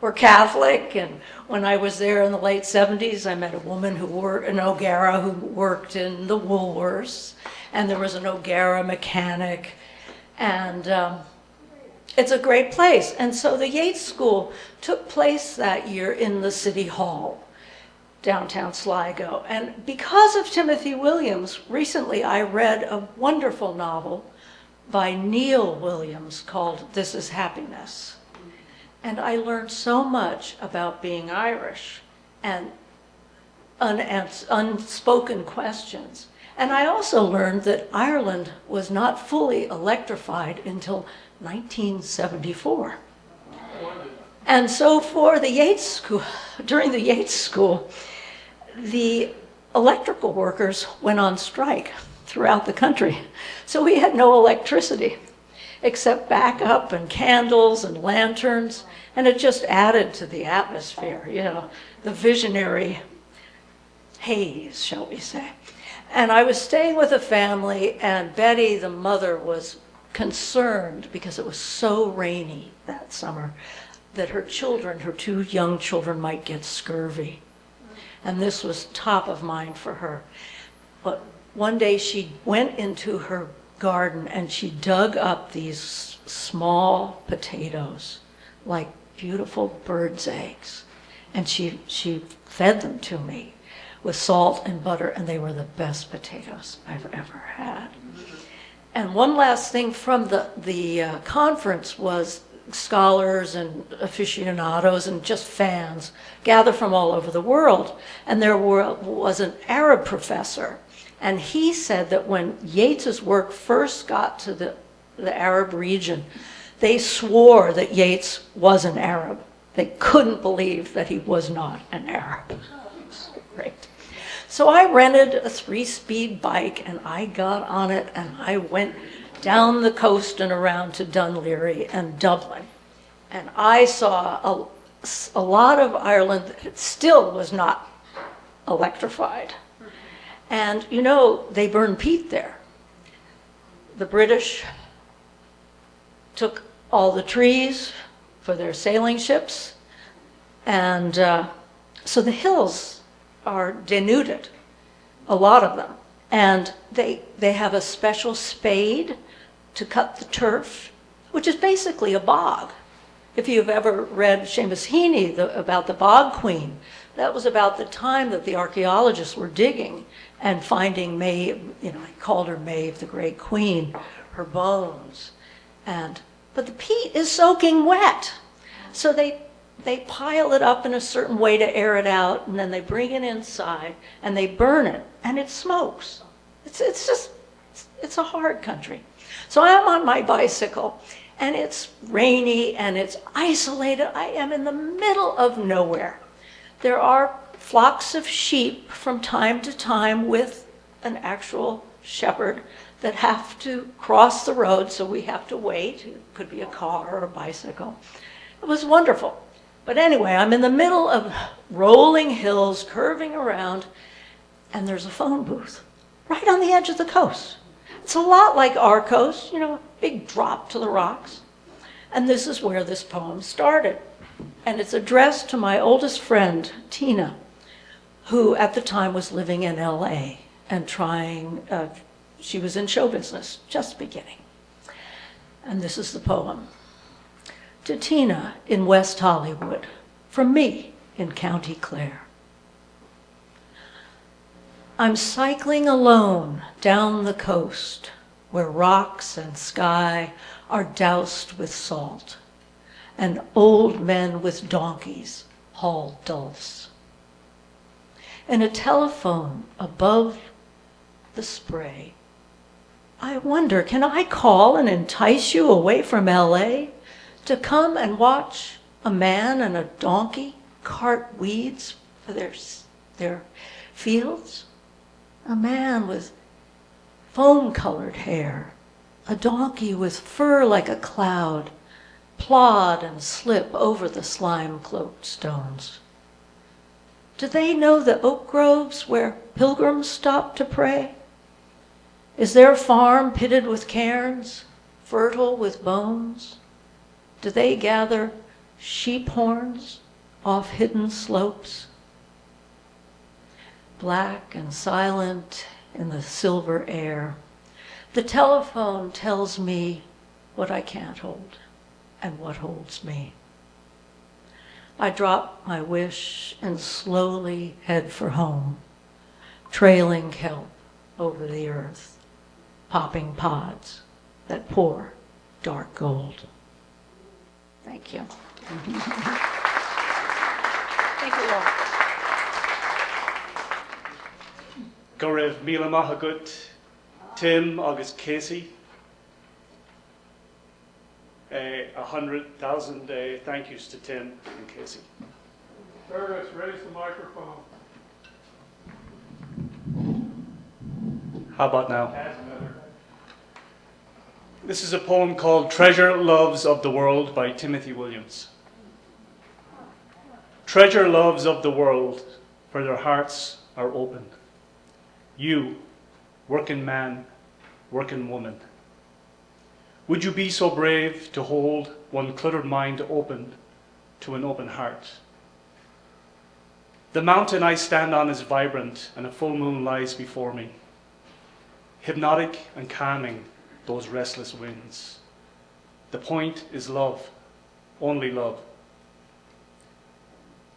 were Catholic. And when I was there in the late 70s, I met a woman an O'Gara, who worked in the Woolworths, and there was an O'Gara mechanic, and it's a great place. And so the Yeats School took place that year in the City Hall, downtown Sligo. And because of Timothy Williams, recently I read a wonderful novel by Neil Williams called This Is Happiness. And I learned so much about being Irish and unspoken questions. And I also learned that Ireland was not fully electrified until 1974. And so for the Yeats School, during the Yeats School, the electrical workers went on strike throughout the country. So we had no electricity except backup and candles and lanterns, and it just added to the atmosphere, you know, the visionary haze, shall we say. And I was staying with a family, and Betty, the mother, was concerned because it was so rainy that summer that her children, her 2 young children, might get scurvy. And this was top of mind for her. But one day she went into her garden and she dug up these small potatoes, like beautiful bird's eggs. And she fed them to me with salt and butter, and they were the best potatoes I've ever had. And one last thing from the conference was scholars and aficionados and just fans gather from all over the world. And there was an Arab professor, and he said that when Yeats's work first got to the Arab region, they swore that Yeats was an Arab. They couldn't believe that he was not an Arab. Great. So I rented a 3-speed bike, and I got on it, and I went down the coast and around to Dunleary and Dublin. And I saw a lot of Ireland that still was not electrified. And, you know, they burn peat there. The British took all the trees for their sailing ships, and so the hills are denuded, a lot of them. And they have a special spade to cut the turf, which is basically a bog. If you've ever read Seamus Heaney about the Bog Queen, that was about the time that the archaeologists were digging and finding Maeve, you know, I called her Maeve, the Great Queen, her bones. But the peat is soaking wet. So they pile it up in a certain way to air it out, and then they bring it inside and they burn it, and it smokes. It's a hard country. So I'm on my bicycle, and it's rainy and it's isolated. I am in the middle of nowhere. There are flocks of sheep from time to time with an actual shepherd that have to cross the road, so we have to wait. It could be a car or a bicycle. It was wonderful. But anyway, I'm in the middle of rolling hills, curving around, and there's a phone booth right on the edge of the coast. It's a lot like our coast, you know, big drop to the rocks. And this is where this poem started. And it's addressed to my oldest friend, Tina, who at the time was living in LA and she was in show business, just beginning. And this is the poem. To Tina in West Hollywood, from me in County Clare. I'm cycling alone down the coast where rocks and sky are doused with salt, and old men with donkeys haul dulse. In a telephone above the spray, I wonder, can I call and entice you away from LA to come and watch a man and a donkey cart weeds for their fields? A man with foam-colored hair, a donkey with fur like a cloud, plod and slip over the slime-cloaked stones. Do they know the oak groves where pilgrims stop to pray? Is their farm pitted with cairns, fertile with bones? Do they gather sheep horns off hidden slopes? Black and silent in the silver air, the telephone tells me what I can't hold and what holds me. I drop my wish and slowly head for home, trailing kelp over the earth, popping pods that pour dark gold. Thank you. Thank you all. Go raibh míle maith agat Tim agus Casey. 100,000 thank yous to Tim and Casey. Fergus, raise the microphone. How about now? That's better. This is a poem called Treasure Loves of the World by Timothy Williams. Treasure loves of the world, for their hearts are open. You, working man, working woman, would you be so brave to hold one cluttered mind open to an open heart? The mountain I stand on is vibrant and a full moon lies before me, hypnotic and calming those restless winds. The point is love, only love.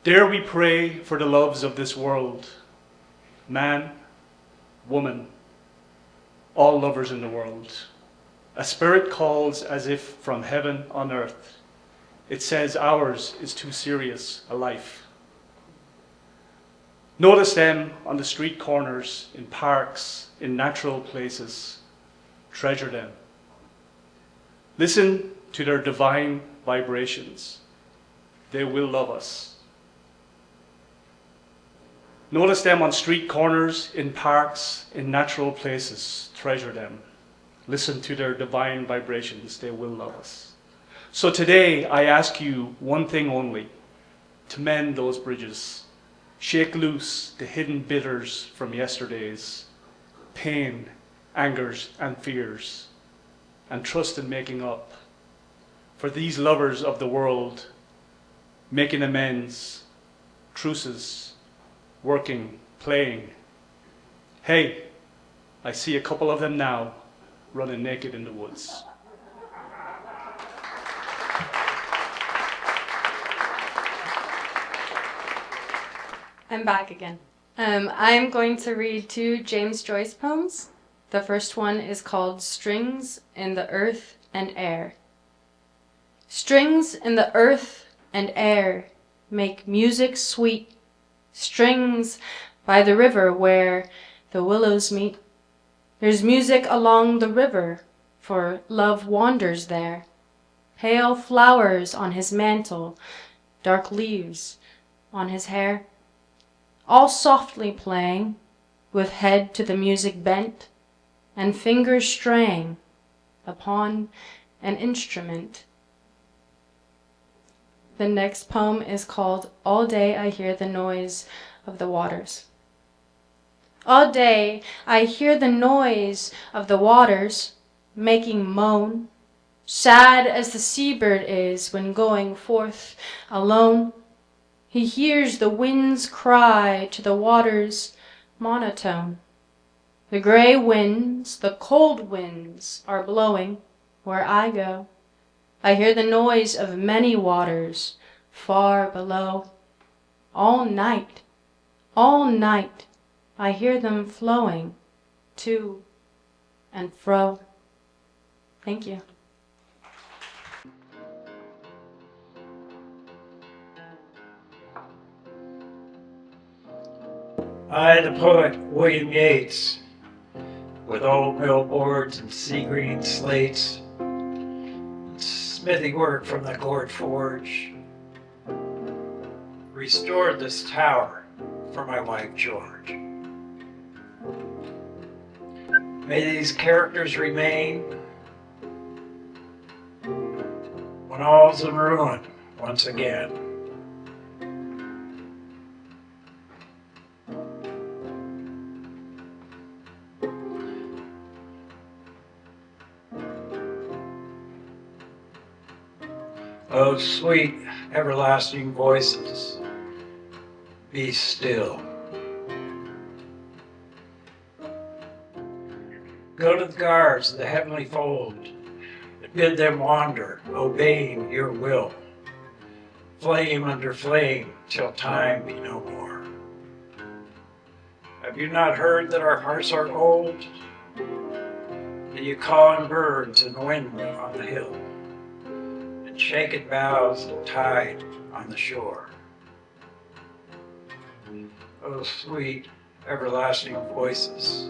Dare we pray for the loves of this world, man, woman, all lovers in the world. A spirit calls as if from heaven on earth. It says ours is too serious a life. Notice them on the street corners, in parks, in natural places. Treasure them. Listen to their divine vibrations. They will love us. Notice them on street corners, in parks, in natural places. Treasure them. Listen to their divine vibrations. They will love us. So today, I ask you one thing only, to mend those bridges. Shake loose the hidden bitters from yesterday's, pain, angers, and fears, and trust in making up. For these lovers of the world, making amends, truces, working, playing. Hey, I see a couple of them now, running naked in the woods. I'm back again. I'm going to read 2 James Joyce poems. The first one is called Strings in the Earth and Air. Strings in the earth and air make music sweet. Strings by the river where the willows meet. There's music along the river, for love wanders there. Pale flowers on his mantle, dark leaves on his hair. All softly playing, with head to the music bent, and fingers straying upon an instrument. The next poem is called All Day I Hear the Noise of the Waters. All day I hear the noise of the waters making moan, sad as the seabird is when going forth alone. He hears the winds cry to the waters monotone. The gray winds, the cold winds are blowing where I go. I hear the noise of many waters far below. All night, I hear them flowing to and fro. Thank you. I, the poet William Yeats, with old billboards and sea green slates, smithy work from the gourd forge, restored this tower for my wife George. May these characters remain when all's in ruin once again. Oh, sweet, everlasting voices, be still. Go to the guards of the heavenly fold and bid them wander, obeying your will. Flame under flame till time be no more. Have you not heard that our hearts are old? That you call in birds and wind on the hill, and shaken boughs and tide on the shore. Oh, sweet, everlasting voices,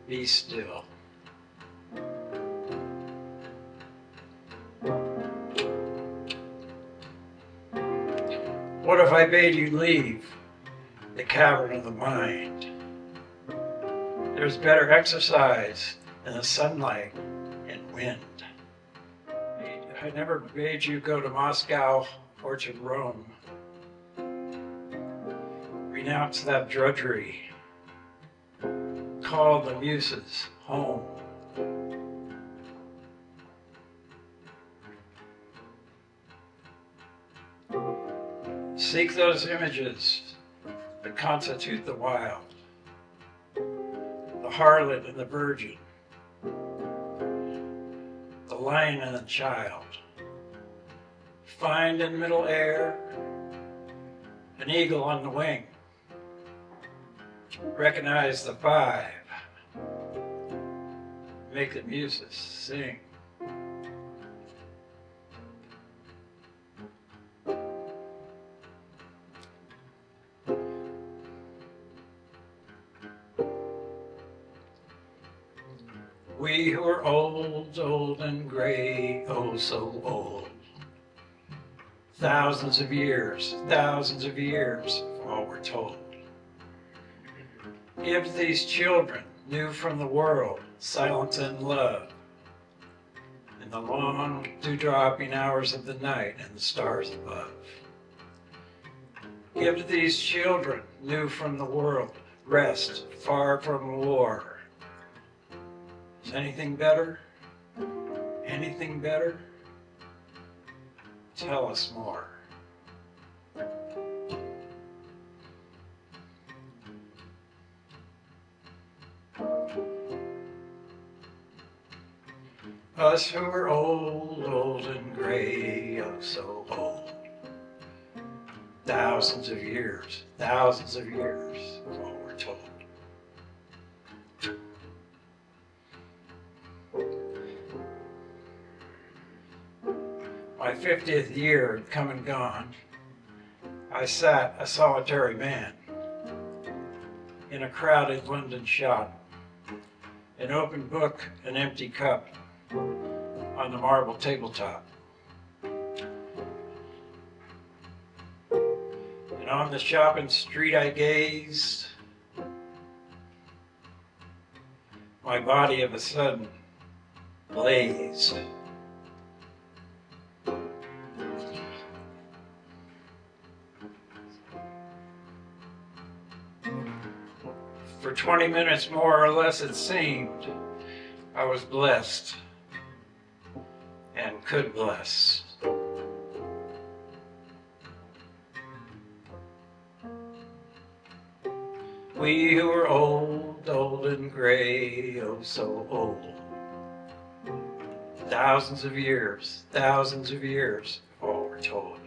be still. What if I bade you leave the cavern of the mind? There's better exercise in the sunlight and wind. I never bade you go to Moscow or to Rome. Renounce that drudgery. Call the muses home. Seek those images that constitute the wild, the harlot and the virgin, the lion and the child. Find in middle air an eagle on the wing. Recognize the five. Make the muses sing. We who are old, old and gray, oh so old. Thousands of years, all we're told. Give to these children, new from the world, silence and love. In the long, dew-dropping hours of the night and the stars above. Give to these children, new from the world, rest far from war. Is anything better? Anything better? Tell us more. Us who are old, old and gray, oh so old. Thousands of years, is all we're told. My 50th year had come and gone. I sat a solitary man in a crowded London shop, an open book, an empty cup on the marble tabletop. And on the shopping street I gazed, my body of a sudden blazed. For 20 minutes more or less it seemed, I was blessed and could bless. We who are old, old and gray, oh so old. Thousands of years, all we're told.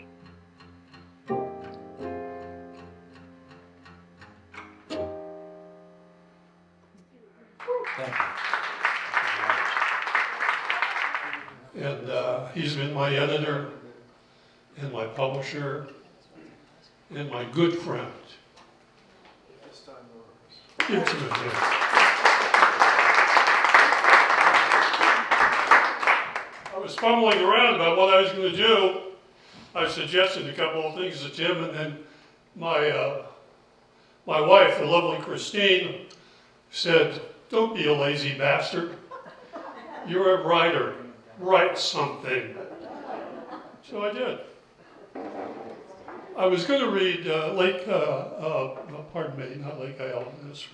Thank you. And he's been my editor and my publisher and my good friend. Intimate friend. I was fumbling around about what I was going to do. I suggested a couple of things to Tim, and then my wife, the lovely Christine, said, "Don't be a lazy bastard. You're a writer. Write something." So I did. I was going to read pardon me, not Lake Island,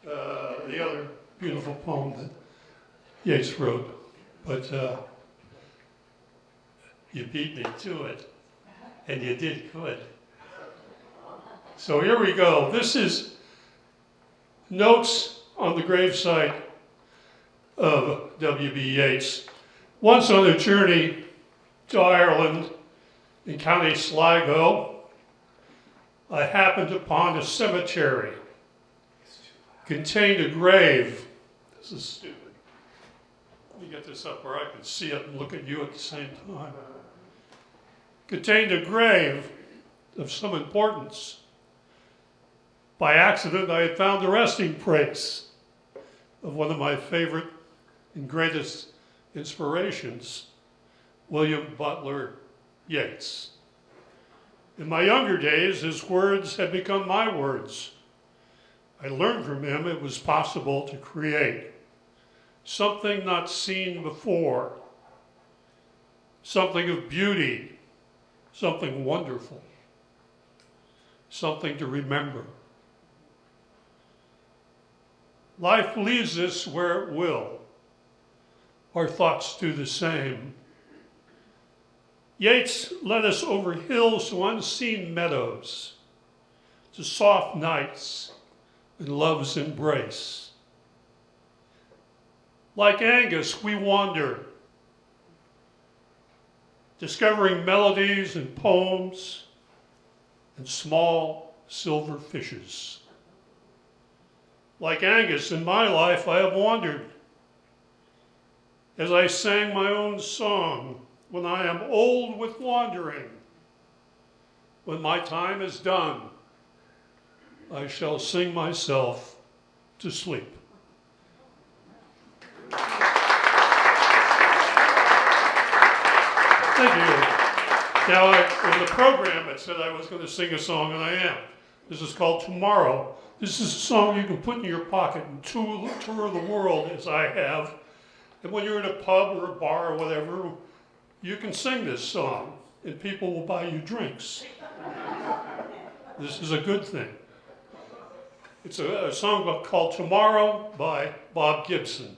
the other beautiful poem that Yeats wrote, but You beat me to it, and you did good. So here we go. This is notes on the gravesite of W.B. Yeats. Once on a journey to Ireland in County Sligo, I happened upon a cemetery. Contained a grave. This is stupid. Let me get this up where I can see it and look at you at the same time. Contained a grave of some importance. By accident, I had found the resting place of one of my favorite and greatest inspirations, William Butler Yeats. In my younger days, his words had become my words. I learned from him it was possible to create something not seen before, something of beauty, something wonderful, something to remember. Life leads us where it will. Our thoughts do the same. Yeats led us over hills to unseen meadows, to soft nights and love's embrace. Like Angus, we wander, discovering melodies and poems and small silver fishes. Like Angus, in my life, I have wandered as I sang my own song. When I am old with wandering, when my time is done, I shall sing myself to sleep. Thank you. Now, in the program, it said I was going to sing a song, and I am. This is called Tomorrow. This is a song you can put in your pocket and tour the world, as I have. And when you're in a pub or a bar or whatever, you can sing this song, and people will buy you drinks. This is a good thing. It's a song called Tomorrow by Bob Gibson.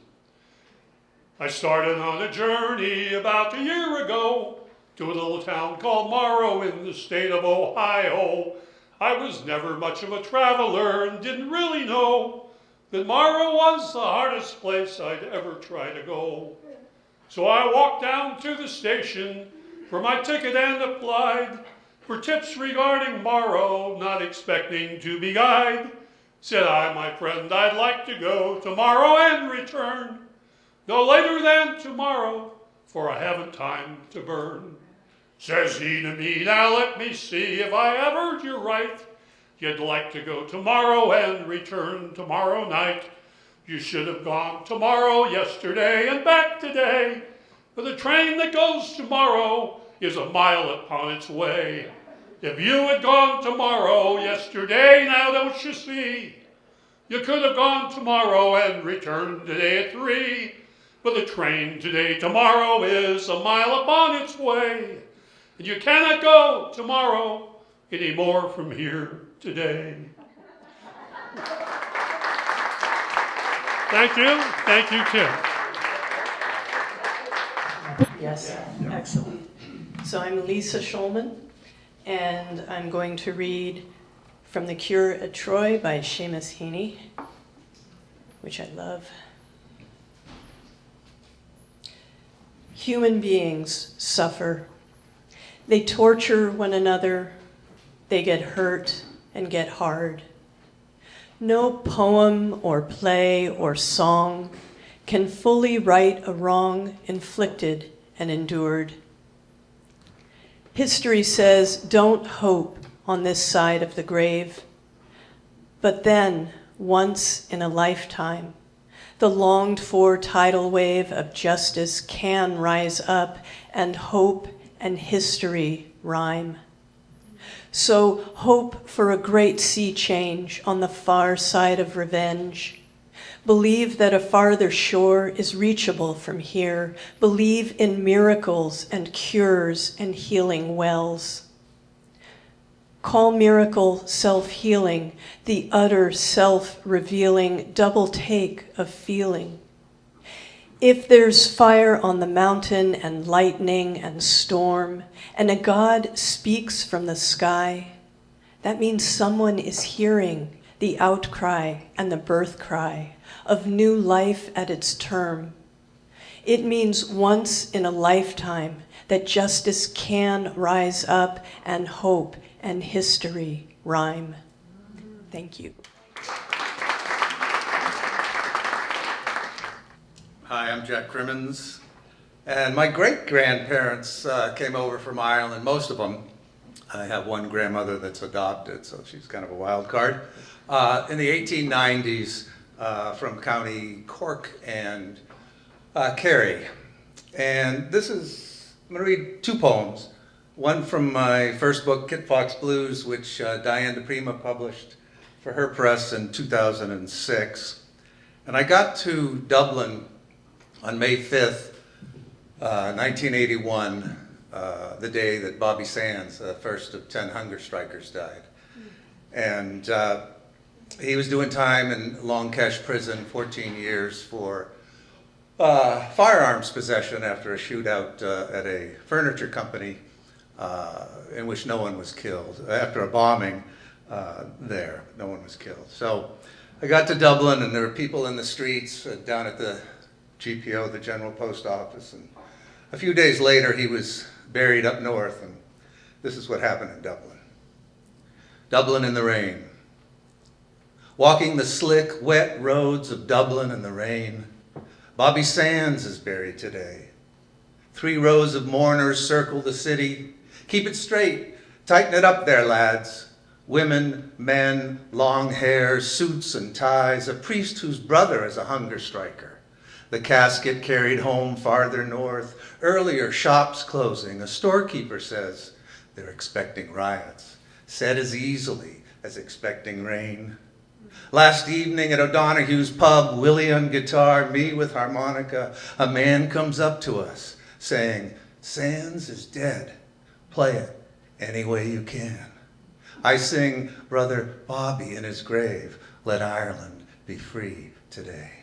I started on a journey about a year ago to a little town called Morrow in the state of Ohio. I was never much of a traveler and didn't really know that Morrow was the hardest place I'd ever try to go. So I walked down to the station for my ticket and applied for tips regarding Morrow, not expecting to be guyed. Said I, my friend, I'd like to go tomorrow and return. No later than tomorrow, for I haven't time to burn. Says he to me, now let me see if I have heard you right. You'd like to go tomorrow and return tomorrow night. You should have gone tomorrow, yesterday, and back today. For the train that goes tomorrow is a mile upon its way. If you had gone tomorrow, yesterday, now don't you see? You could have gone tomorrow and returned today at 3. But the train today, tomorrow, is a mile upon its way. And you cannot go tomorrow anymore from here today. Thank you. Thank you, Tim. Yes, excellent. So I'm Lisa Shulman, and I'm going to read From the Cure at Troy by Seamus Heaney, which I love. Human beings suffer. They torture one another. They get hurt and get hard. No poem or play or song can fully right a wrong inflicted and endured. History says, don't hope on this side of the grave. But then, once in a lifetime, the longed-for tidal wave of justice can rise up, and hope and history rhyme. So hope for a great sea change on the far side of revenge. Believe that a farther shore is reachable from here. Believe in miracles and cures and healing wells. Call miracle self-healing, the utter self-revealing double take of feeling. If there's fire on the mountain and lightning and storm, and a God speaks from the sky, that means someone is hearing the outcry and the birth cry of new life at its term. It means once in a lifetime that justice can rise up and hope and history rhyme. Thank you. Hi, I'm Jack Crimmins, and my great-grandparents came over from Ireland, most of them. I have one grandmother that's adopted, so she's kind of a wild card. In the 1890s, from County Cork and Kerry. And this is, I'm going to read two poems. One from my first book, Kit Fox Blues, which Diane DePrima published for her press in 2006. And I got to Dublin on May 5th, 1981, the day that Bobby Sands, the first of 10 hunger strikers, died. And he was doing time in Long Kesh prison, 14 years for firearms possession after a shootout at a furniture company in which no one was killed. After a bombing there, no one was killed. So I got to Dublin, and there were people in the streets down at the GPO, the General Post Office, and a few days later he was buried up north, and this is what happened in Dublin. Dublin in the rain. Walking the slick, wet roads of Dublin in the rain, Bobby Sands is buried today. 3 rows of mourners circle the city. Keep it straight, tighten it up there, lads. Women, men, long hair, suits and ties, a priest whose brother is a hunger striker. The casket carried home farther north. Earlier, shops closing. A storekeeper says they're expecting riots. Said as easily as expecting rain. Last evening at O'Donoghue's pub, Willie on guitar, me with harmonica, a man comes up to us saying, Sands is dead. Play it any way you can. I sing, Brother Bobby in his grave, let Ireland be free today.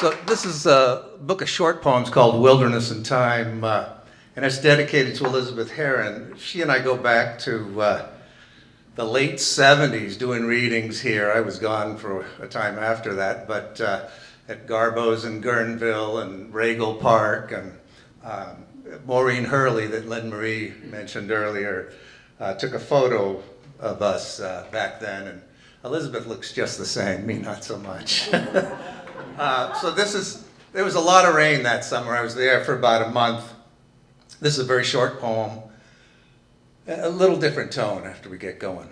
So this is a book of short poems called Wilderness and Time, and it's dedicated to Elizabeth Herron. She and I go back to the late 70s doing readings here. I was gone for a time after that, but at Garbo's in Guerneville and Regal Park, and Maureen Hurley that Lin Marie mentioned earlier took a photo of us back then, and Elizabeth looks just the same, me not so much. So there was a lot of rain that summer. I was there for about a month. This is a very short poem, a little different tone after we get going.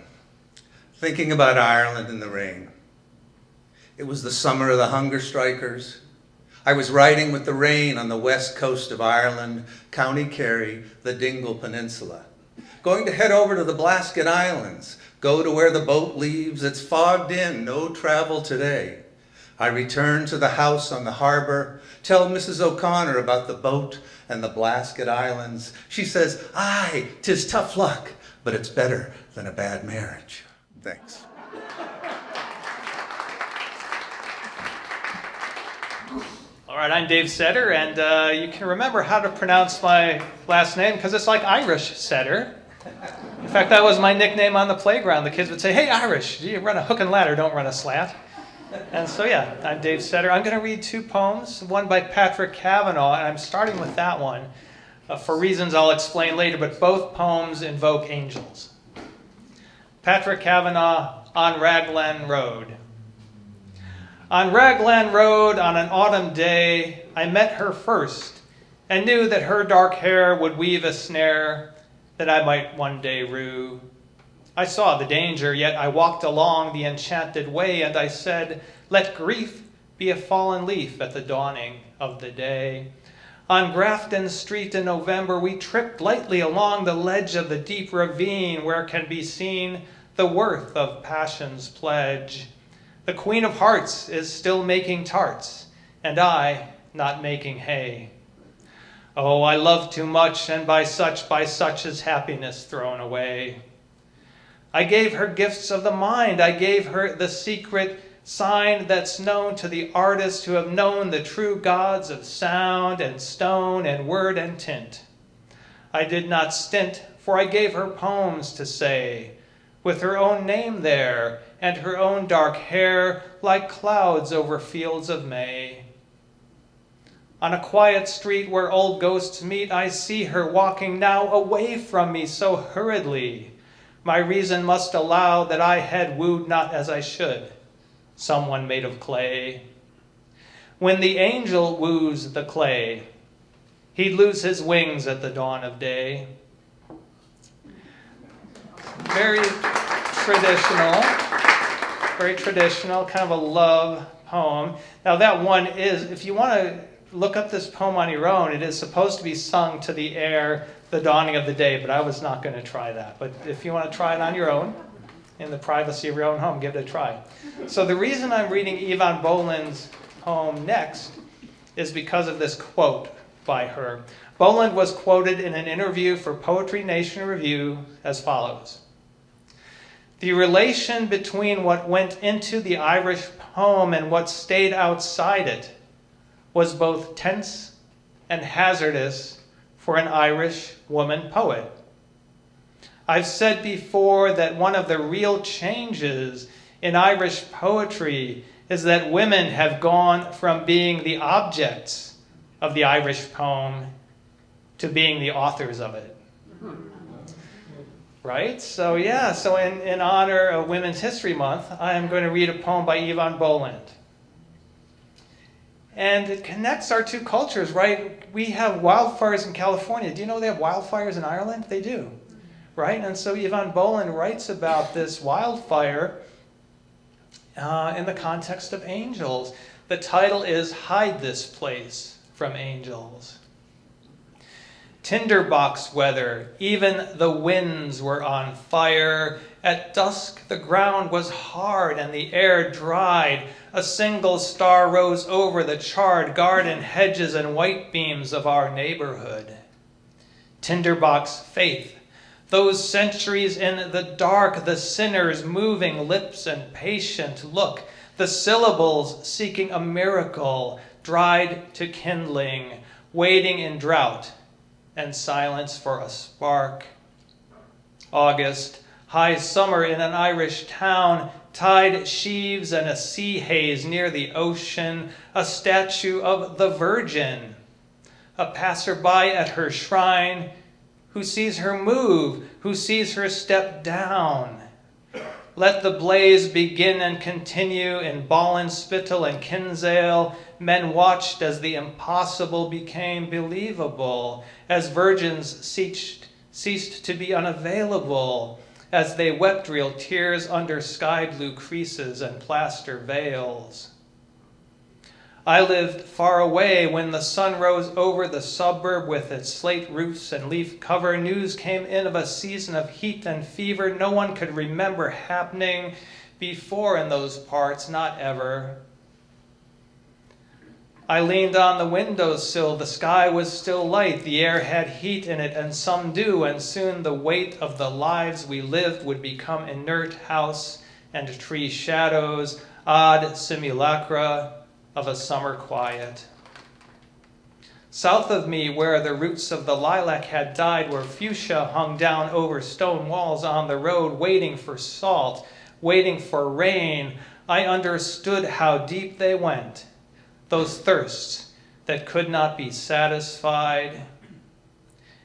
Thinking about Ireland in the rain. It was the summer of the hunger strikers. I was riding with the rain on the west coast of Ireland, County Kerry, the Dingle Peninsula. Going to head over to the Blasket Islands, go to where the boat leaves. It's fogged in, no travel today. I return to the house on the harbor, tell Mrs. O'Connor about the boat and the Blasket Islands. She says, aye, 'tis tough luck, but it's better than a bad marriage. Thanks. All right, I'm Dave Setter, and you can remember how to pronounce my last name because it's like Irish Setter. In fact, that was my nickname on the playground. The kids would say, hey, Irish, you run a hook and ladder, don't run a slat. And so, yeah, I'm Dave Setter. I'm going to read 2 poems, one by Patrick Kavanagh, and I'm starting with that one for reasons I'll explain later, but both poems invoke angels. Patrick Kavanagh, On Raglan Road. On Raglan Road, on an autumn day, I met her first and knew that her dark hair would weave a snare that I might one day rue. I saw the danger, yet I walked along the enchanted way, and I said, let grief be a fallen leaf at the dawning of the day. On Grafton Street in November, we tripped lightly along the ledge of the deep ravine where can be seen the worth of passion's pledge. The Queen of Hearts is still making tarts, and I not making hay. Oh, I love too much, and by such is happiness thrown away. I gave her gifts of the mind. I gave her the secret sign that's known to the artists who have known the true gods of sound and stone and word and tint. I did not stint, for I gave her poems to say, with her own name there, and her own dark hair like clouds over fields of May. On a quiet street where old ghosts meet, I see her walking now away from me so hurriedly. My reason must allow that I had wooed not as I should, someone made of clay. When the angel woos the clay, he'd lose his wings at the dawn of day. Very traditional, kind of a love poem. Now that one is, if you want to look up this poem on your own, it is supposed to be sung to the air, The Dawning of the Day, but I was not going to try that. But if you want to try it on your own, in the privacy of your own home, give it a try. So the reason I'm reading Yvonne Boland's poem next is because of this quote by her. Boland was quoted in an interview for Poetry Nation Review as follows. The relation between what went into the Irish poem and what stayed outside it was both tense and hazardous for an Irish woman poet. I've said before that one of the real changes in Irish poetry is that women have gone from being the objects of the Irish poem to being the authors of it. Right? So in honor of Women's History Month, I am going to read a poem by Yvonne Boland. And it connects our two cultures, right? We have wildfires in California. Do you know they have wildfires in Ireland? They do, right? And so Yvonne Boland writes about this wildfire in the context of angels. The title is Hide This Place from Angels. Tinderbox weather, even the winds were on fire. At dusk the ground was hard and the air dried. A single star rose over the charred garden hedges and white beams of our neighborhood. Tinderbox faith, those centuries in the dark, the sinner's moving lips and patient look, the syllables seeking a miracle, dried to kindling, waiting in drought and silence for a spark. August, high summer in an Irish town, tide sheaves and a sea haze near the ocean, a statue of the Virgin, a passerby at her shrine who sees her move, who sees her step down. Let the blaze begin and continue in Ballinspittle and Kinsale. Men watched as the impossible became believable, as virgins ceased to be unavailable, as they wept real tears under sky blue creases and plaster veils. I lived far away when the sun rose over the suburb with its slate roofs and leaf cover. News came in of a season of heat and fever no one could remember happening before in those parts, not ever. I leaned on the windowsill. The sky was still light. The air had heat in it and some dew, and soon the weight of the lives we lived would become inert house and tree shadows, odd simulacra of a summer quiet. South of me, where the roots of the lilac had died, where fuchsia hung down over stone walls on the road, waiting for salt, waiting for rain, I understood how deep they went, those thirsts that could not be satisfied,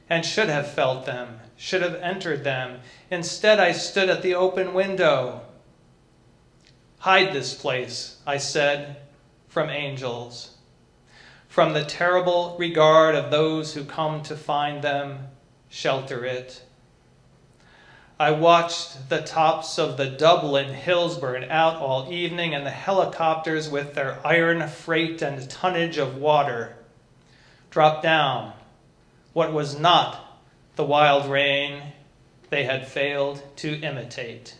and should have felt them, should have entered them. Instead, I stood at the open window. Hide this place, I said, from angels, from the terrible regard of those who come to find them, shelter it. I watched the tops of the Dublin hills burn out all evening, and the helicopters with their iron freight and tonnage of water dropped down what was not the wild rain they had failed to imitate.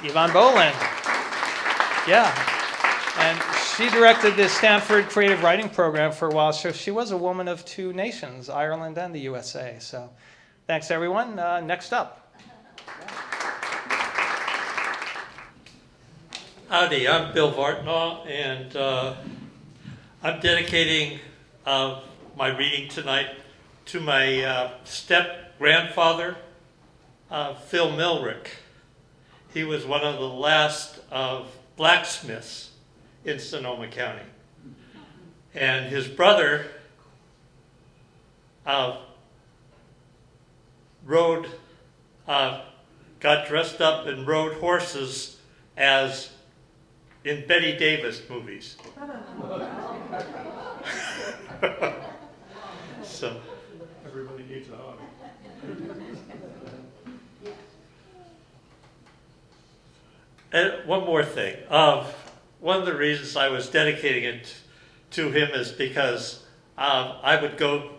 Yvonne Boland. Yeah. And she directed the Stanford Creative Writing Program for a while. So she was a woman of two nations, Ireland and the USA. So Thanks, everyone. Next up. Howdy, I'm Bill Vartnaw, and I'm dedicating my reading tonight to my step-grandfather, Phil Milrick. He was one of the last blacksmiths in Sonoma County. And his brother got dressed up and rode horses as in Betty Davis movies. So Everybody needs a hobby. And one more thing. One of the reasons I was dedicating it to him is because I would go,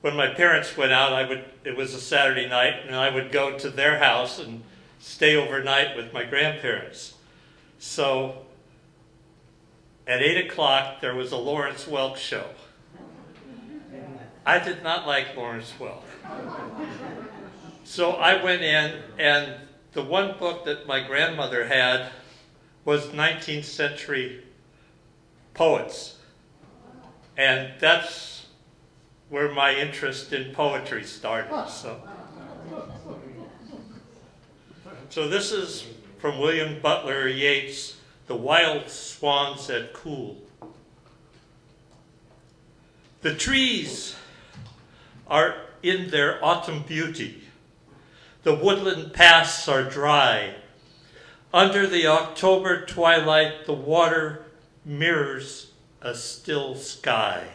when my parents went out, it was a Saturday night, and I would go to their house and stay overnight with my grandparents. So at 8 o'clock, there was a Lawrence Welk show. I did not like Lawrence Welk. So I went in, and the one book that my grandmother had was 19th century poets. And that's where my interest in poetry started. So this is from William Butler Yeats, The Wild Swans at Cool. The trees are in their autumn beauty. The woodland paths are dry. Under the October twilight, the water mirrors a still sky.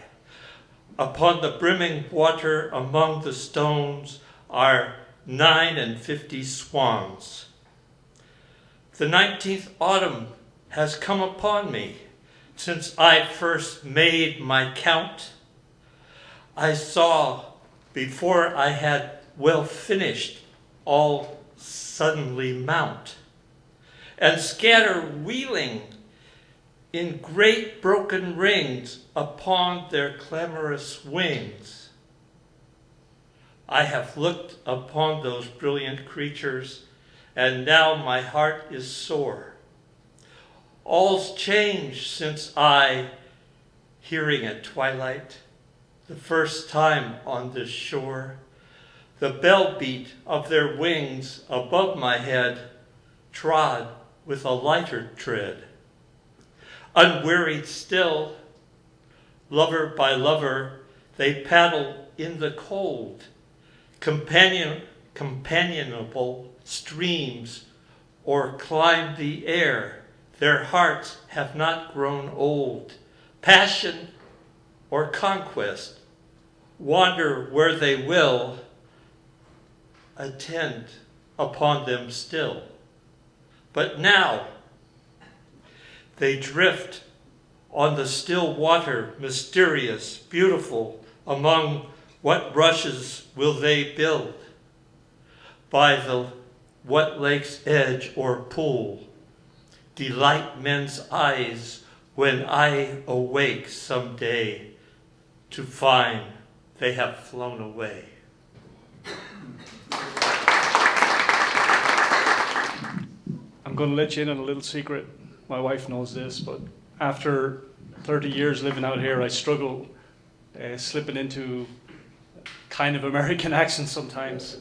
Upon the brimming water among the stones are 59 swans. The 19th autumn has come upon me since I first made my count. I saw, before I had well finished, all suddenly mount, and scatter wheeling in great broken rings upon their clamorous wings. I have looked upon those brilliant creatures, and now my heart is sore. All's changed since I, hearing at twilight, the first time on this shore, the bell beat of their wings above my head trod with a lighter tread. Unwearied still, lover by lover, they paddle in the cold, companionable streams, or climb the air. Their hearts have not grown old. Passion or conquest, wander where they will, attend upon them still. But now they drift on the still water, mysterious, beautiful. Among what rushes will they build? By what lake's edge or pool? Delight men's eyes when I awake someday to find they have flown away. I'm going to let you in on a little secret. My wife knows this, but after 30 years living out here, I struggle slipping into kind of American accent sometimes.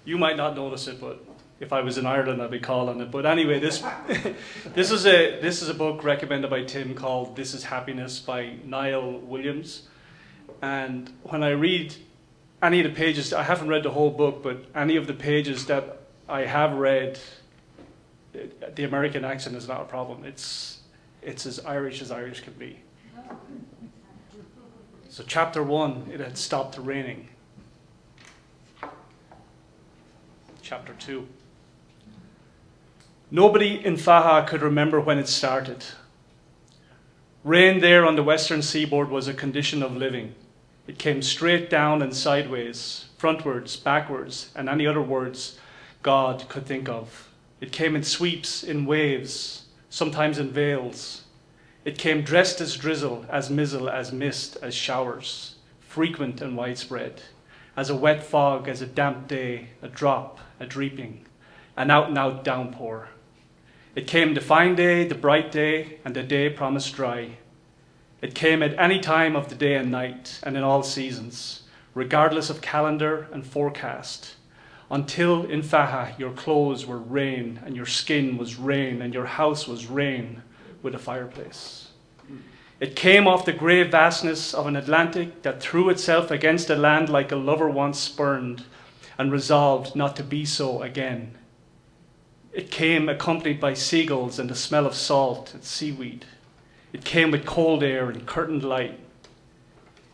You might not notice it, but if I was in Ireland, I'd be calling it. But anyway, this is a book recommended by Tim called This Is Happiness by Niall Williams. And when I read any of the pages, I haven't read the whole book, but any of the pages that I have read, the American accent is not a problem. It's as Irish can be. So chapter 1, it had stopped raining. Chapter 2. Nobody in Faha could remember when it started. Rain there on the western seaboard was a condition of living. It came straight down and sideways, frontwards, backwards, and any other words God could think of. It came in sweeps, in waves, sometimes in veils. It came dressed as drizzle, as mizzle, as mist, as showers, frequent and widespread, as a wet fog, as a damp day, a drop, a dreeping, an out-and-out downpour. It came the fine day, the bright day, and the day promised dry. It came at any time of the day and night, and in all seasons, regardless of calendar and forecast, until in Faha your clothes were rain, and your skin was rain, and your house was rain with a fireplace. It came off the grey vastness of an Atlantic that threw itself against a land like a lover once spurned, and resolved not to be so again. It came accompanied by seagulls and the smell of salt and seaweed. It came with cold air and curtained light.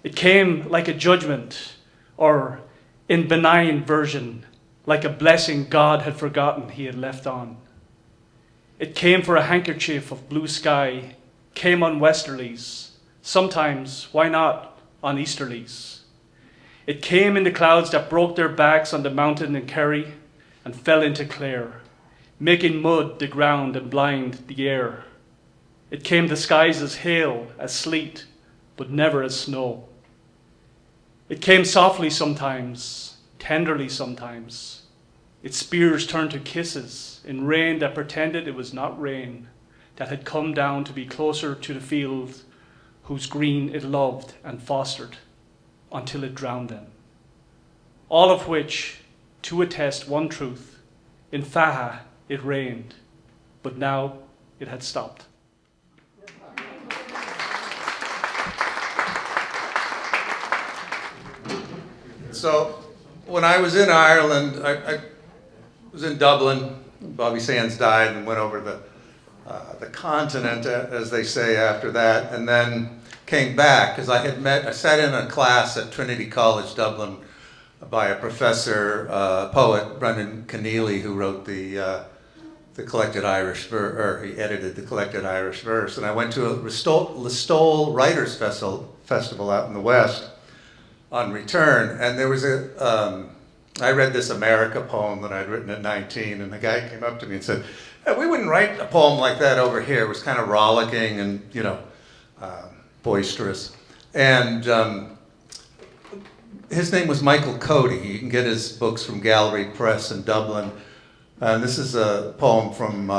It came like a judgment, or in benign version, like a blessing God had forgotten he had left on. It came for a handkerchief of blue sky, came on westerlies, sometimes, why not, on easterlies. It came in the clouds that broke their backs on the mountain in Kerry and fell into Clare, making mud the ground and blind the air. It came disguised as hail, as sleet, but never as snow. It came softly sometimes, tenderly sometimes. Its spears turned to kisses in rain that pretended it was not rain, that had come down to be closer to the field whose green it loved and fostered until it drowned them. All of which to attest one truth: in Faha it rained, but now it had stopped. So when I was in Ireland, I was in Dublin. Bobby Sands died and went over the continent, as they say, after that, and then came back because I sat in a class at Trinity College Dublin by a professor, poet, Brendan Keneally, who wrote the Collected Irish Verse, or he edited the Collected Irish Verse, and I went to a Listowel Writers Festival out in the West on return, and there was I read this America poem that I'd written at 19, and the guy came up to me and said, "Hey, we wouldn't write a poem like that over here." It was kind of rollicking and, boisterous. And his name was Michael Cody. You can get his books from Gallery Press in Dublin. And this is a poem from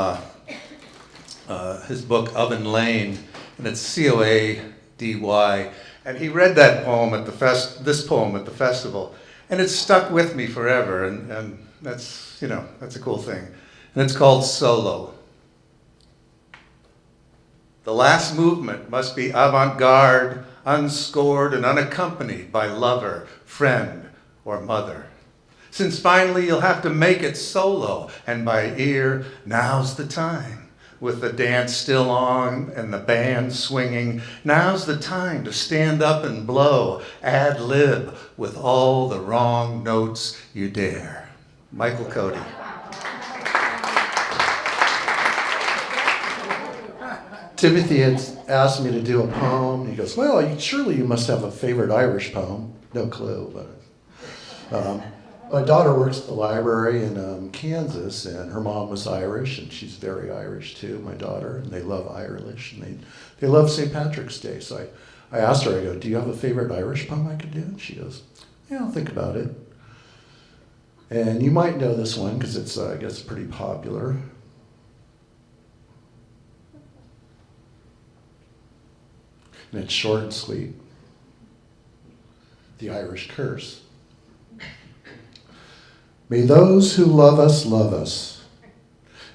his book, Oven Lane, and it's C-O-A-D-Y. And he read that poem at this poem at the festival, and it stuck with me forever, and that's a cool thing. And it's called Solo. The last movement must be avant-garde, unscored and unaccompanied by lover, friend, or mother. Since finally you'll have to make it solo, and by ear, now's the time. With the dance still on and the band swinging, now's the time to stand up and blow, ad lib with all the wrong notes you dare. Michael Cody. Timothy had asked me to do a poem. He goes, "Well, surely you must have a favorite Irish poem." No clue, but my daughter works at the library in Kansas, and her mom was Irish, and she's very Irish too, my daughter, and they love Irish, and they love St. Patrick's Day. So I asked her, I go, "Do you have a favorite Irish poem I could do?" And she goes, "Yeah, I'll think about it." And you might know this one because it's, I guess, pretty popular. And it's short and sweet. The Irish Curse. May those who love us,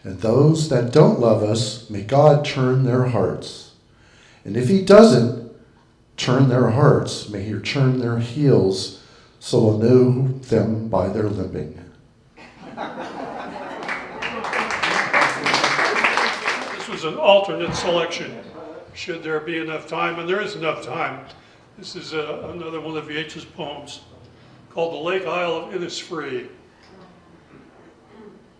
and those that don't love us, may God turn their hearts. And if he doesn't turn their hearts, may he turn their heels, so we'll know them by their limping. This was an alternate selection, should there be enough time, and there is enough time. This is another one of Yeats's poems called The Lake Isle of Innisfree.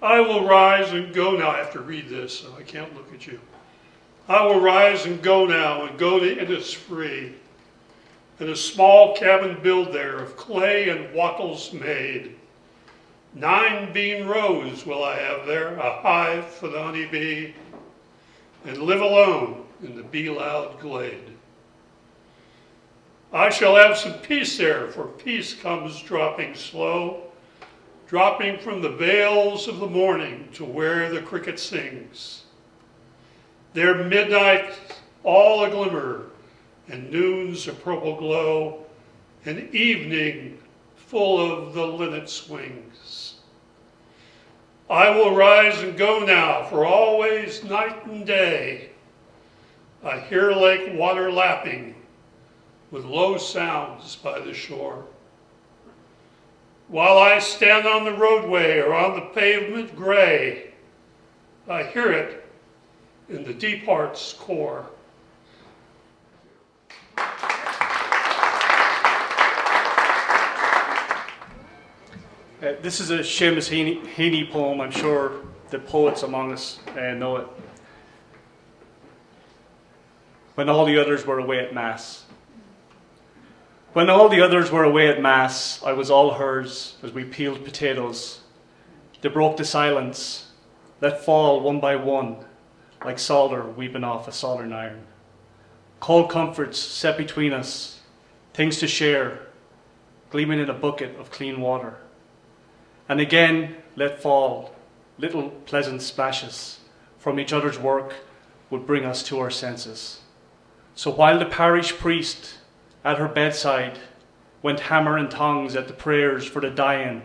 I will rise and go now. I have to read this, so I can't look at you. I will rise and go now, and go to Innisfree. And a small cabin build there of clay and wattles made. 9 bean rows will I have there, a hive for the honeybee, and live alone in the bee-loud glade. I shall have some peace there, for peace comes dropping slow, dropping from the vales of the morning to where the cricket sings. There midnight all a glimmer, and noon's a purple glow, and evening full of the linnet's wings. I will rise and go now, for always night and day I hear lake water lapping with low sounds by the shore. While I stand on the roadway or on the pavement gray, I hear it in the deep heart's core. This is a Seamus Heaney poem. I'm sure the poets among us know it. When all the others were away at Mass. When all the others were away at Mass, I was all hers as we peeled potatoes. They broke the silence, let fall one by one, like solder weeping off a soldering iron. Cold comforts set between us, things to share, gleaming in a bucket of clean water. And again, let fall little pleasant splashes from each other's work would bring us to our senses. So while the parish priest at her bedside went hammer and tongs at the prayers for the dying,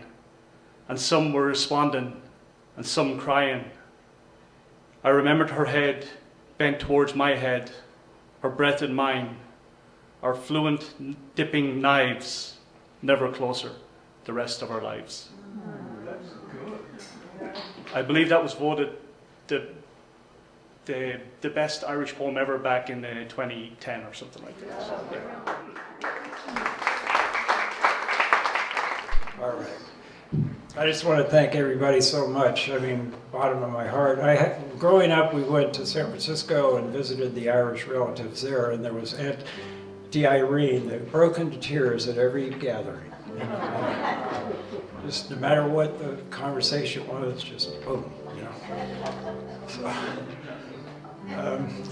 and some were responding and some crying, I remembered her head bent towards my head, her breath in mine, our fluent dipping knives, never closer the rest of our lives. I believe that was voted the best Irish poem ever back in 2010 or something like that. So, yeah. All right. I just want to thank everybody so much. I mean, bottom of my heart. Growing up, we went to San Francisco and visited the Irish relatives there, and there was Aunt Irene that broke into tears at every gathering. You know, just no matter what the conversation was, just boom, you know. So,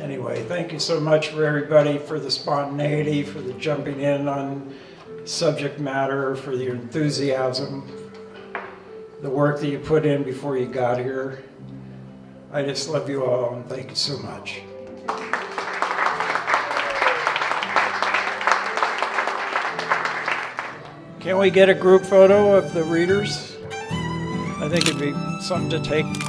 anyway, thank you so much for everybody, for the spontaneity, for the jumping in on subject matter, for your enthusiasm, the work that you put in before you got here. I just love you all, and thank you so much. Can we get a group photo of the readers? I think it'd be something to take to this.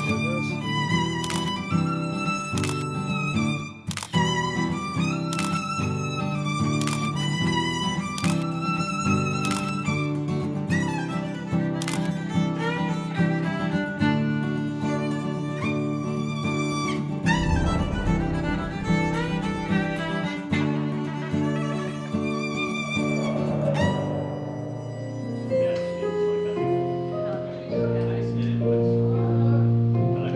I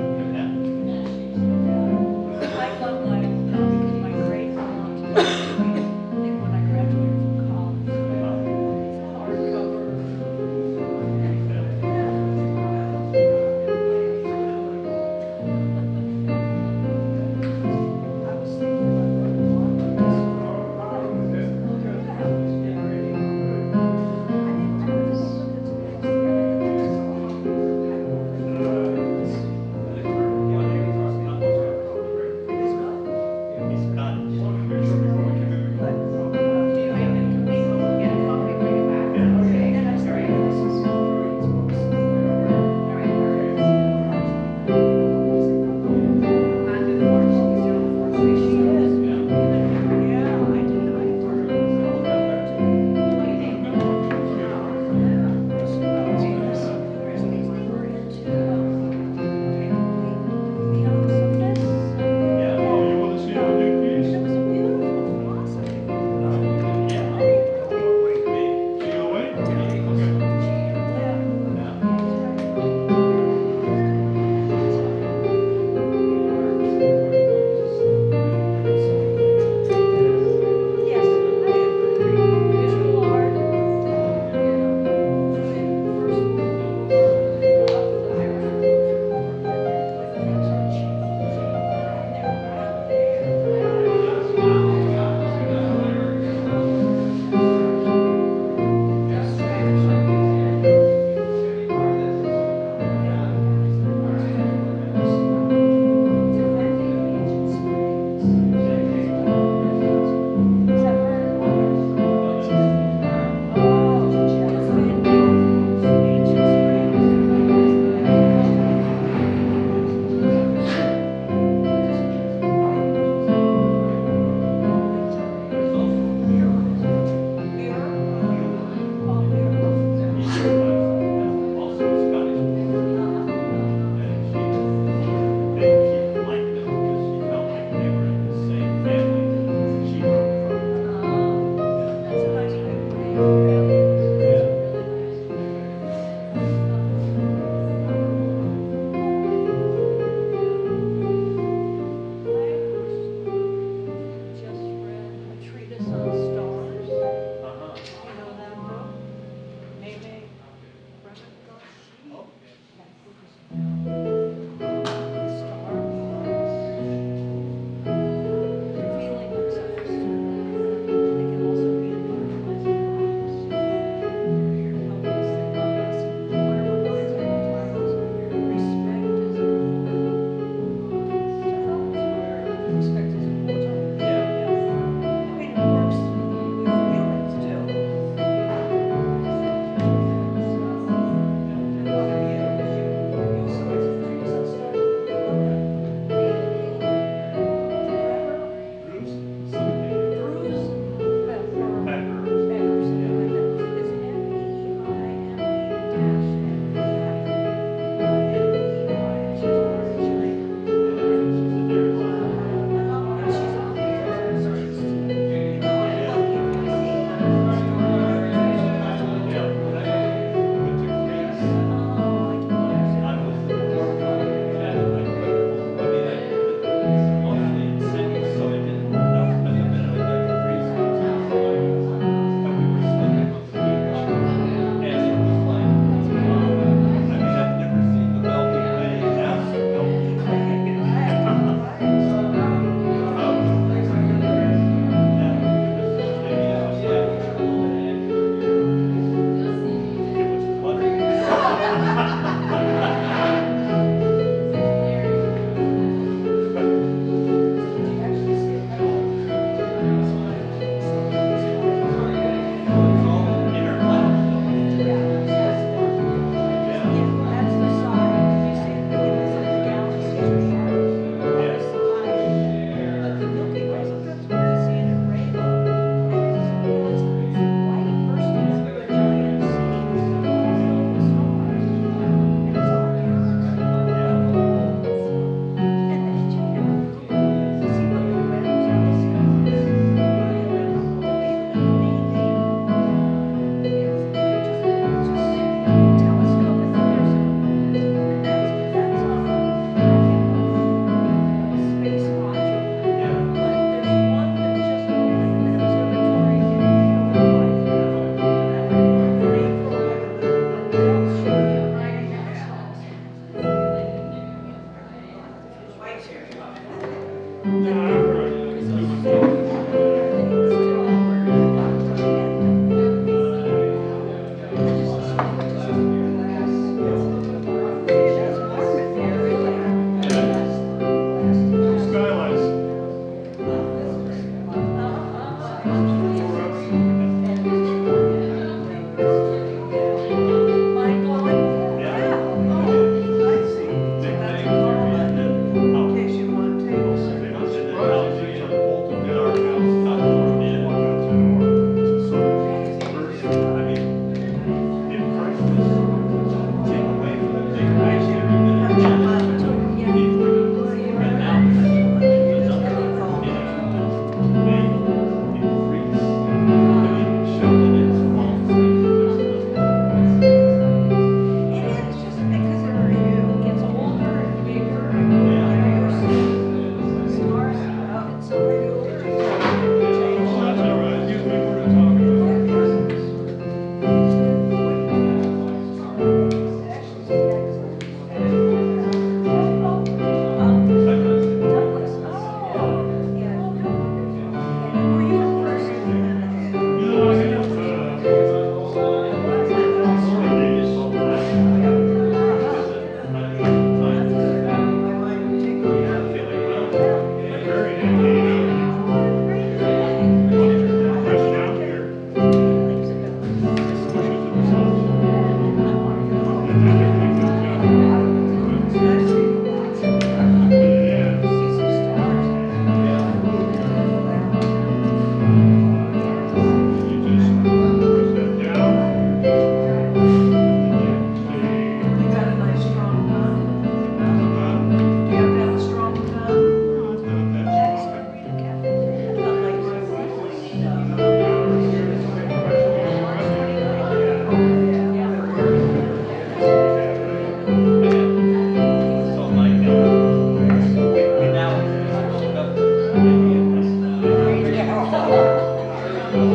Thank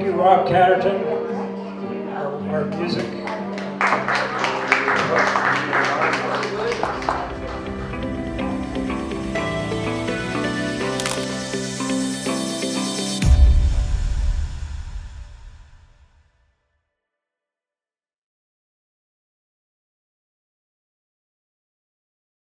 you, Rob Catterton, our music